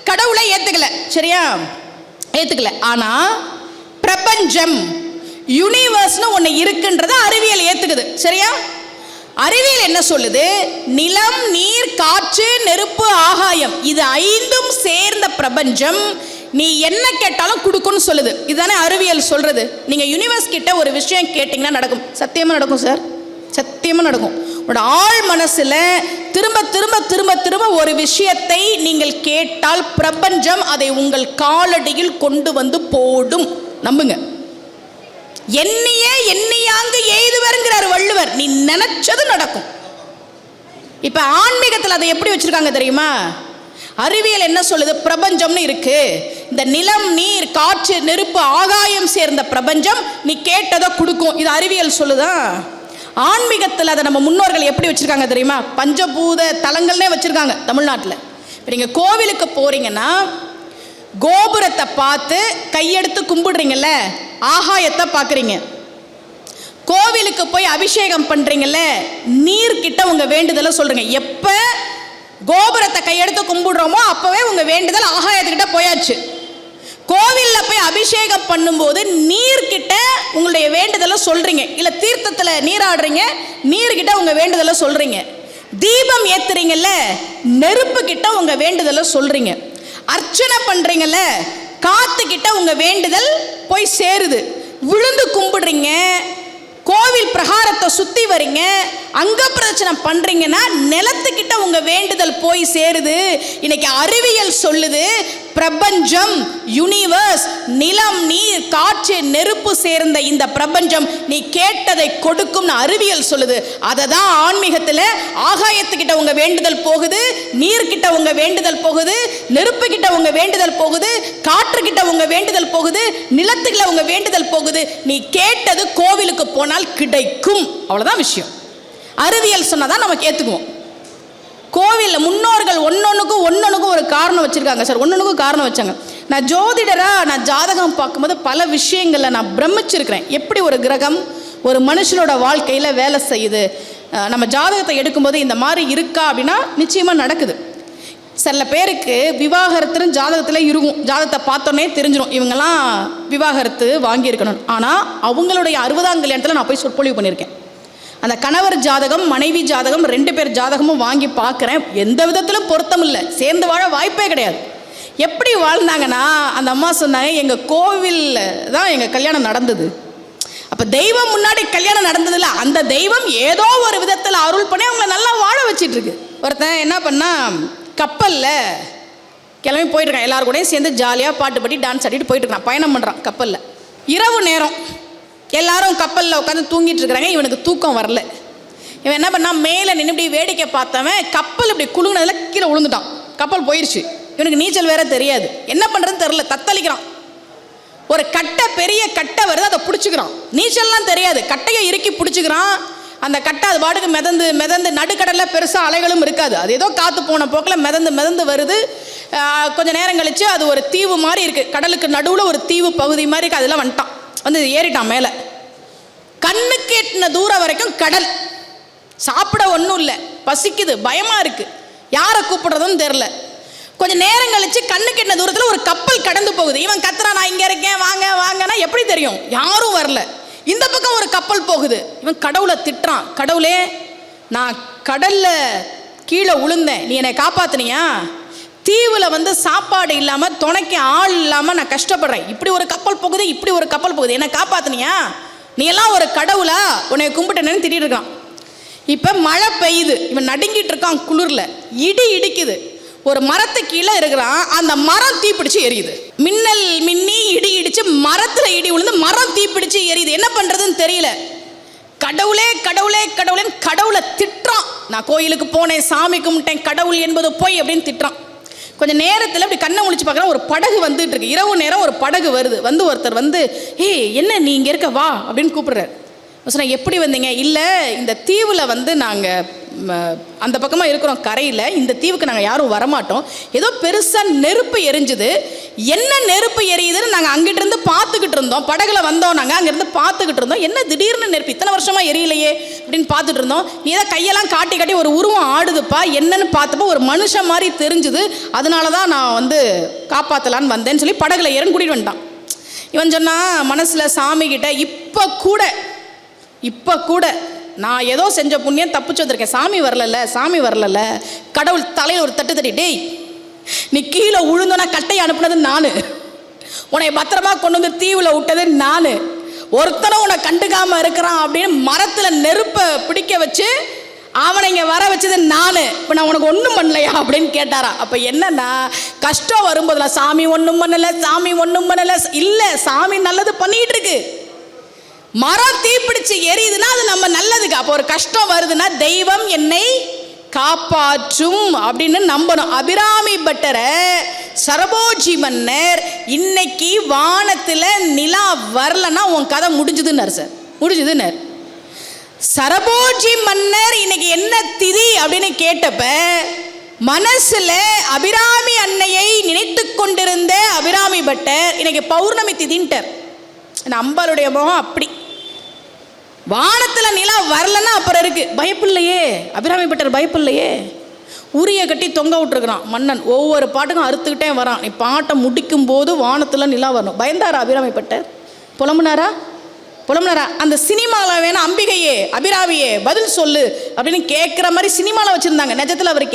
கடவுளை ஏற்றுக்கல, சரியா, ஏற்றுக்கல. ஆனால் பிரபஞ்சம் யூனிவர்ஸ்னு ஒன்று இருக்குன்றத அறிவியல் ஏற்றுக்குது, சரியா. அறிவியல் என்ன சொல்லுது? நிலம், நீர், காற்று, நெருப்பு, ஆகாயம், இது 5ம் சேர்ந்த பிரபஞ்சம் நீ என்ன கேட்டாலும் கொடுக்கும்னு சொல்லுது. இதுதானே அறிவியல் சொல்றது. நீங்க யூனிவர்ஸ் கிட்ட ஒரு விஷயம் கேட்டீங்கன்னா நடக்கும். சத்தியமா நடக்கும் சார், சத்தியமா நடக்கும். உங்களோட ஆழ் மனசுல திரும்ப திரும்ப திரும்ப திரும்ப ஒரு விஷயத்தை நீங்கள் கேட்டால் பிரபஞ்சம் அதை உங்கள் காலடியில் கொண்டு வந்து போடும். நம்புங்க. எண்ணியே எண்ணியாங்கு எய்துவர்ங்கிறார் வள்ளுவர். நீ நினைச்சது நடக்கும். இப்ப ஆன்மீகத்தில் அதை எப்படி வச்சிருக்காங்க தெரியுமா? அறிவியல் என்ன சொல்லுது? பிரபஞ்சம்னு இருக்கு. இந்த நிலம், நீர், காற்று, நெருப்பு, ஆகாயம் சேர்ந்த பிரபஞ்சம் நீ கேட்டதை கொடுக்கும். இது அறிவியல் சொல்லுதா? ஆன்மீகத்தில் அதை நம்ம முன்னோர்கள் எப்படி வச்சிருக்காங்க தெரியுமா? பஞ்சபூத தலங்கள்னே வச்சிருக்காங்க தமிழ்நாட்டில். இப்போ நீங்கள் கோவிலுக்கு போறீங்கன்னா கோபுரத்தை பார்த்து கையெடுத்து கும்பிடுறீங்கல்ல, ஆகாயத்தை பார்க்குறீங்க. கோவிலுக்கு போய் அபிஷேகம் பண்ணுறீங்கல்ல, நீர்கிட்ட உங்கள் வேண்டுதலை சொல்கிறீங்க. எப்போ கோபுரத்தை கையெடுத்து கும்பிடுறோமோ அப்போவே உங்கள் வேண்டுதல் ஆகாயத்துக்கிட்ட போயாச்சு. கோவிலில் போய் அபிஷேகம் பண்ணும்போது நீர்கிட்ட உங்களுடைய வேண்டுதலை சொல்கிறீங்க. இல்லை தீர்த்தத்தில் நீராடுறீங்க, நீர்கிட்ட உங்கள் வேண்டுதலை சொல்கிறீங்க. தீபம் ஏற்றுறீங்கல்ல, நெருப்பு கிட்ட உங்கள் வேண்டுதலை சொல்கிறீங்க. அர்ச்சனை பண்றீங்கல்ல, காத்துக்கிட்ட உங்க வேண்டுதல் போய் சேருது. விழுந்து கும்பிடுறீங்க, கோவில் பிரகாரத்தை சுத்தி வரீங்க, அங்க பிரதட்சணை பண்றீங்கன்னா நிலத்துக்கிட்ட உங்க வேண்டுதல் போய் சேருது. இன்னைக்கு அறிவியல் சொல்லுது பிரபஞ்சம், யூனிவர்ஸ், நிலம், நீர், காற்று, நெருப்பு சேர்ந்த இந்த பிரபஞ்சம் நீ கேட்டதை கொடுக்கும்னு அறிவியல் சொல்லுது. அதை தான் ஆன்மீகத்தில் ஆகாயத்துக்கிட்ட உங்க வேண்டுதல் போகுது, நீர்கிட்ட உங்க வேண்டுதல் போகுது, நெருப்பு கிட்ட உங்க வேண்டுதல் போகுது, காற்று கிட்ட உங்க வேண்டுதல் போகுது, நிலத்துக்குள்ள உங்க வேண்டுதல் போகுது. நீ கேட்டது கோவிலுக்கு போனால் கிடைக்கும். அவ்வளவுதான் விஷயம். அறிவியல் சொன்னதான் நம்ம ஏத்துக்குவோம். கோவிலில் முன்னோர்கள் ஒன்னொன்னுக்கும் ஒரு காரணம் வச்சிருக்காங்க சார். ஒன்னொன்னுக்கும் காரணம் வச்சாங்க. நான் ஜோதிடரா நான் ஜாதகம் பார்க்கும்போது பல விஷயங்களில் நான் பிரமிச்சிருக்கிறேன். எப்படி ஒரு கிரகம் ஒரு மனுஷனோட வாழ்க்கையில் வேலை செய்யுது. நம்ம ஜாதகத்தை எடுக்கும்போது இந்த மாதிரி இருக்கா அப்படின்னா நிச்சயமாக நடக்குது. சில பேருக்கு விவாகரத்துன்னு ஜாதகத்தில் இருக்கும். ஜாதகத்தை பார்த்தோன்னே தெரிஞ்சிடும் இவங்கெல்லாம் விவாகரத்து வாங்கியிருக்கணும். ஆனால் அவங்களுடைய 60ஆம் கல்யாணத்தில் நான் போய் சொற்பொழிவு பண்ணியிருக்கேன். அந்த கணவர் ஜாதகம், மனைவி ஜாதகம், 2 பேர் ஜாதகமும் வாங்கி பார்க்குறேன். எந்த விதத்திலும் பொருத்தம் இல்லை, சேர்ந்து வாழ வாய்ப்பே கிடையாது. எப்படி வாழ்ந்தாங்கன்னா அந்த அம்மா சொன்னாங்க, எங்கள் கோவிலில் தான் எங்கள் கல்யாணம் நடந்தது. அப்போ தெய்வம் முன்னாடி கல்யாணம் நடந்ததில்ல, அந்த தெய்வம் ஏதோ ஒரு விதத்தில் அருள் பண்ணி அவங்கள நல்லா வாழ வச்சிட்ருக்கு. ஒருத்தன் என்ன பண்ணா, கப்பலில் கிளம்பி போயிட்டுருக்கான். எல்லாரும் கூடயும் சேர்ந்து ஜாலியாக பாட்டு பாடி டான்ஸ் ஆடிட்டு போயிட்டுருக்கான். பயணம் பண்ணுறான் கப்பலில். இரவு நேரம் எல்லாரும் கப்பலில் உட்காந்து தூங்கிட்டு இருக்கிறாங்க. இவனுக்கு தூக்கம் வரல. இவன் என்ன பண்ணா, மேலே நின்று இப்படி வேடிக்கை பார்த்தவன் கப்பல் இப்படி குலுங்கினதில் கீழே விழுந்துட்டான். கப்பல் போயிடுச்சு. இவனுக்கு நீச்சல் வேற தெரியாது. என்ன பண்ணுறதுன்னு தெரில, தத்தளிக்கிறான். ஒரு கட்டை, பெரிய கட்டை வருது, அதை பிடிச்சிக்கிறான். நீச்சல்லாம் தெரியாது, கட்டையை இறுக்கி பிடிச்சிக்கிறான். அந்த கட்டை அது பாட்டுக்கு மிதந்து மிதந்து, நடுக்கடலில் பெருசாக அலைகளும் இருக்காது, அது ஏதோ காற்று போன போக்கில் மிதந்து மிதந்து வருது. கொஞ்சம் நேரம் கழித்து அது ஒரு தீவு மாதிரி இருக்குது, கடலுக்கு நடுவில் ஒரு தீவு பகுதி மாதிரி இருக்குது. அதெல்லாம் வந்துட்டான், வந்து ஏறிட்டான் மேலே. கண்ணுக்கு எட்டின தூரம் வரைக்கும் கடல். சாப்பிட ஒன்றும் இல்லை, பசிக்குது, பயமாக இருக்குது, யாரை கூப்பிடுறதுன்னு தெரில. கொஞ்சம் நேரம் கழிச்சு கண்ணுக்கு எட்டின தூரத்தில் ஒரு கப்பல் கடந்து போகுது. இவன் கத்துறான், நான் இங்கே இருக்கேன், வாங்க வாங்கன்னா எப்படி தெரியும், யாரும் வரல. இந்த பக்கம் ஒரு கப்பல் போகுது. இவன் கடவுளை திட்டுறான், கடவுளே நான் கடலில் கீழே விழுந்தேன், நீ என்னை காப்பாற்றினியா? தீவில் வந்து சாப்பாடு இல்லாமல், துணைக்கு ஆள் இல்லாமல் நான் கஷ்டப்படுறேன். இப்படி ஒரு கப்பல் போகுது, இப்படி ஒரு கப்பல் போகுது, என்னை காப்பாற்றினியா? நீ எல்லாம் ஒரு கடவுளா? உன்னை கும்பிட்டேன்னு திட்டிட்டு இருக்கான். இப்போ மழை பெய்யுது, இவன் நடுங்கிட்டு இருக்கான் குளிரில். இடி இடிக்குது, ஒரு மரத்து கீழே இருக்கிறான், அந்த மரம் தீப்பிடிச்சு எரியுது. மின்னல் மின்னி இடி இடிச்சு மரத்தில் இடி விழுந்து மரம் தீப்பிடிச்சு எரியுது. என்ன பண்ணுறதுன்னு தெரியல. கடவுளே கடவுளே கடவுளேன்னு கடவுளை திட்டுறான். நான் கோயிலுக்கு போனேன், சாமி கும்பிட்டேன், கடவுள் என்பது போய் அப்படின்னு திட்டுறான். கொஞ்சம் நேரத்தில் அப்படி கண்ணை முழிச்சு பார்க்குறேன், ஒரு படகு வந்துட்டு இருக்கு. இரவு நேரம் ஒரு படகு வருது. ஒருத்தர் வந்து என்ன நீ இங்கே இருக்க வா அப்படின்னு கூப்பிடுறாரு. சொன்னேன் எப்படி வந்தீங்க? இல்லை, இந்த தீவில் வந்து நாங்கள் அந்த பக்கமாக இருக்கிறோம் கரையில், இந்த தீவுக்கு நாங்கள் யாரும் வரமாட்டோம். ஏதோ பெருசாக நெருப்பு எரிஞ்சுது. என்ன நெருப்பு எரியுதுன்னு நாங்கள் அங்கிட்டிருந்து பார்த்துக்கிட்டு இருந்தோம். படகுல வந்தோம், நாங்கள் அங்கேருந்து பார்த்துக்கிட்டு இருந்தோம். என்ன திடீர்னு நெருப்பு இத்தனை வருஷமாக எரியலையே அப்படின்னு பார்த்துட்டு இருந்தோம். நீ தான் கையெல்லாம் காட்டி காட்டி ஒரு உருவம் ஆடுதுப்பா, என்னன்னு பார்த்தப்போ ஒரு மனுஷன் மாதிரி தெரிஞ்சுது. அதனால தான் நான் வந்து காப்பாற்றலான்னு வந்தேன்னு சொல்லி படகுல ஏறன்னு கூட்டிகிட்டு வந்துட்டான். இவன் சொன்னால் மனசில் சாமிக்கிட்ட இப்போ கூட நான் ஏதோ செஞ்ச புண்ணியம் தப்பிச்சு வந்திருக்கேன், சாமி வரல. கடவுள் தலையில் ஒரு தட்டு தட்டி, டேய் நீ கீழே உழுந்தோன்னா கட்டையை அனுப்புனது நான், உன்னை பத்திரமா கொண்டு வந்து தீவில் விட்டது நான், ஒருத்தனை உன்னை கண்டுக்காமல் இருக்கிறான் அப்படின்னு மரத்தில் நெருப்பை பிடிக்க வச்சு அவனை இங்கே வர வச்சது நான். இப்போ நான் உனக்கு ஒன்றும் பண்ணலையா அப்படின்னு கேட்டாரா. அப்போ என்னன்னா, கஷ்டம் வரும்போதுலாம் சாமி ஒன்றும் பண்ணலை, இல்லை சாமி நல்லது பண்ணிகிட்டு இருக்கு. மரம் தீப்பிடிச்சு எரியுதுன்னா அது நம்ம நல்லதுக்கு. அப்போ ஒரு கஷ்டம் வருதுன்னா தெய்வம் என்னை காப்பாற்றும் அப்படின்னு நம்பணும். அபிராமி பட்டரை சரபோஜி மன்னர் இன்னைக்கு வானத்தில் நிலா வரலன்னா உன் கதை முடிஞ்சுதுன்னார் சார், முடிஞ்சுதுன்னார். சரபோஜி மன்னர் இன்னைக்கு என்ன திதி அப்படின்னு கேட்டப்ப மனசுல அபிராமி அன்னையை நினைத்து கொண்டிருந்த அபிராமி பட்டர் இன்னைக்கு பௌர்ணமி திதின்ட்டார். அம்பாளுடைய முகம் அப்படி. வானத்தில் நிலா வரலன்னா அப்புறம் இருக்கு, பயப்பில்லையே அபிராமி பட்டர், பயப்பில்லையே. உரிய கட்டி தொங்க விட்டுருக்குறான் மன்னன், ஒவ்வொரு பாட்டுக்கும் அறுத்துக்கிட்டே வரான். நீ பாட்டை முடிக்கும் போது வானத்தில் நிலா வரணும். பயந்தாரா அபிராமி பட்டர்? புலம்புனாரா? அந்த சினிமாவில் வேணா அம்பிகையே அபிராமியே பதில் சொல்லு அப்படின்னு கேட்குற மாதிரி சினிமாவில் வச்சுருந்தாங்க. நிஜத்தில் அவர்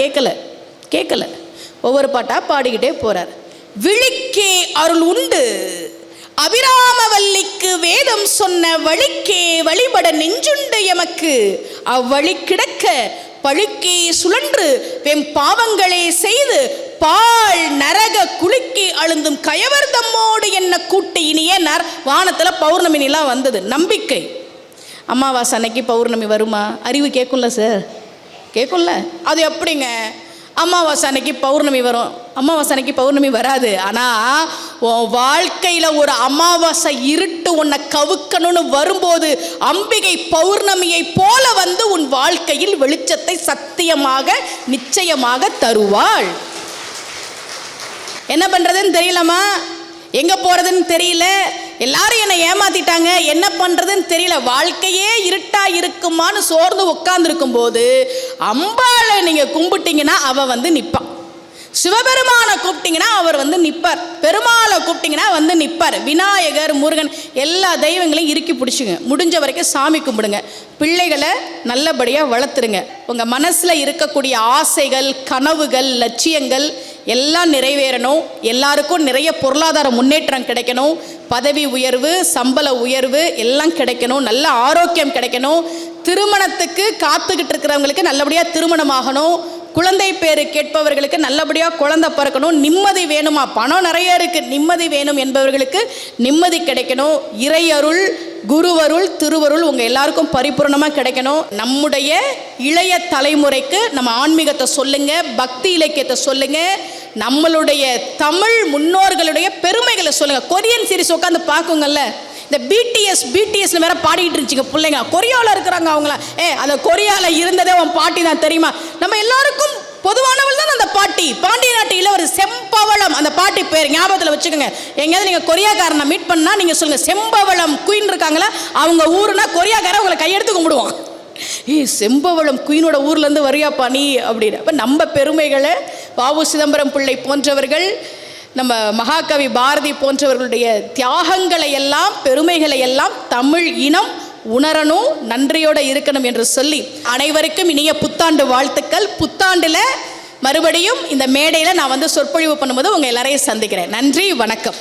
கேட்கல. ஒவ்வொரு பாட்டாக பாடிக்கிட்டே போகிறார். விழிக்கே அருள் உண்டு, அபிராமவல்லிக்கு வேதம் சொன்ன வழிக்கே வழிபட நெஞ்சுண்டு எமக்கு, அவ்வழி கிடக்க பழுக்கே சுழன்று வெம் பாவங்களே செய்து பால் நரக குளிக்கி அழுந்தும் கயவர் தம்மோடு என்ன கூட்டு இனிய நர். வானத்தில் பௌர்ணமி நிலா வந்தது. நம்பிக்கை. அமாவாசை அன்னைக்கு பௌர்ணமி வருமா? அறிவு கேட்கும்ல சார், கேட்கும்ல. அது எப்படிங்க அமாவாசை அன்னைக்கு பௌர்ணமி வரும்? அமாவாசை அன்னைக்கு பௌர்ணமி வராது. ஆனால் உன் வாழ்க்கையில் ஒரு அமாவாசை இருட்டு உன்னை கவுக்கணும்னு வரும்போது அம்பிகை பௌர்ணமியை போல வந்து உன் வாழ்க்கையில் வெளிச்சத்தை சத்தியமாக நிச்சயமாக தருவாள். என்ன பண்ணுறதுன்னு தெரியலமா, எங்கே போகிறதுன்னு தெரியல, எல்லாரும் என்னை ஏமாத்திட்டாங்க, என்ன பண்ணுறதுன்னு தெரியல, வாழ்க்கையே இருட்டாக இருக்குமான்னு சோர்ந்து உட்காந்துருக்கும் போது அம்பாளை நீங்கள் கும்பிட்டீங்கன்னா அவள் வந்து நிற்பான். சிவபெருமானை கூப்பிட்டீங்கன்னா அவர் வந்து நிற்பார். பெருமாளை கூப்பிட்டீங்கன்னா வந்து நிற்பார். விநாயகர், முருகன் எல்லா தெய்வங்களையும் இறுக்கி பிடிச்சிங்க. முடிஞ்ச வரைக்கும் சாமி கும்பிடுங்க. பிள்ளைகளை நல்லபடியாக வளர்த்துருங்க. உங்கள் மனசில் இருக்கக்கூடிய ஆசைகள், கனவுகள், லட்சியங்கள் எல்லாம் நிறைவேறணும். எல்லாருக்கும் நிறைய பொருளாதார முன்னேற்றம் கிடைக்கணும். பதவி உயர்வு, சம்பள உயர்வு எல்லாம் கிடைக்கணும். நல்ல ஆரோக்கியம் கிடைக்கணும். திருமணத்துக்கு காத்துக்கிட்டு இருக்கிறவங்களுக்கு நல்லபடியாக திருமணம் ஆகணும். குழந்தை பேரு கேட்பவர்களுக்கு நல்லபடியாக குழந்தை பிறக்கணும். நிம்மதி வேணுமா? பணம் நிறைய இருக்குது, நிம்மதி வேணும் என்பவர்களுக்கு நிம்மதி கிடைக்கணும். இறையருள், குருவருள், திருவருள் உங்கள் எல்லாருக்கும் பரிபூர்ணமாக கிடைக்கணும். நம்முடைய இளைய தலைமுறைக்கு நம்ம ஆன்மீகத்தை சொல்லுங்கள், பக்தி இலக்கியத்தை சொல்லுங்கள், நம்மளுடைய தமிழ் முன்னோர்களுடைய பெருமைகளை சொல்லுங்கள். கொரியன் சீரிஸ் உட்காந்து பார்க்குங்கள்ல, இந்த பிடிஎஸ்னு வேற பாடிட்டு இருந்துச்சுங்க பிள்ளைங்க. கொரியாவில் இருக்கிறாங்க அவங்கள. அந்த கொரியாவில் இருந்ததே உன் பாட்டி தான் தெரியுமா? நம்ம எல்லாருக்கும் பொதுவானவள் தான் அந்த பாட்டி. பாண்டிய நாட்டு இளவரசி செம்பவளம், அந்த பாட்டி பேர் ஞாபகத்தில் வச்சுக்கோங்க. எங்கேயாவது நீங்கள் கொரியாக்காரனை மீட் பண்ணால் நீங்கள் சொல்லுங்கள், செம்பவளம் குயின் இருக்காங்களா, அவங்க ஊருனா கொரியாக்காரன் உங்களை கையெடுத்து கும்பிடுவான். செம்பவளம் குயினோட ஊர்லேருந்து வரியாப்பா நீ அப்படின்னு. அப்போ நம்ம பெருமைகளை வ.உ. சிதம்பரம் பிள்ளை போன்றவர்கள், நம்ம மகாகவி பாரதி போன்றவர்களுடைய தியாகங்களை எல்லாம், பெருமைகளை எல்லாம் தமிழ் இனம் உணரணும், நன்றியோடு இருக்கணும் என்று சொல்லி அனைவருக்கும் இனிய புத்தாண்டு வாழ்த்துக்கள். புத்தாண்டில் மறுபடியும் இந்த மேடையில் நான் வந்து சொற்பொழிவு பண்ணும்போது உங்கள் எல்லாரையும் சந்திக்கிறேன். நன்றி, வணக்கம்.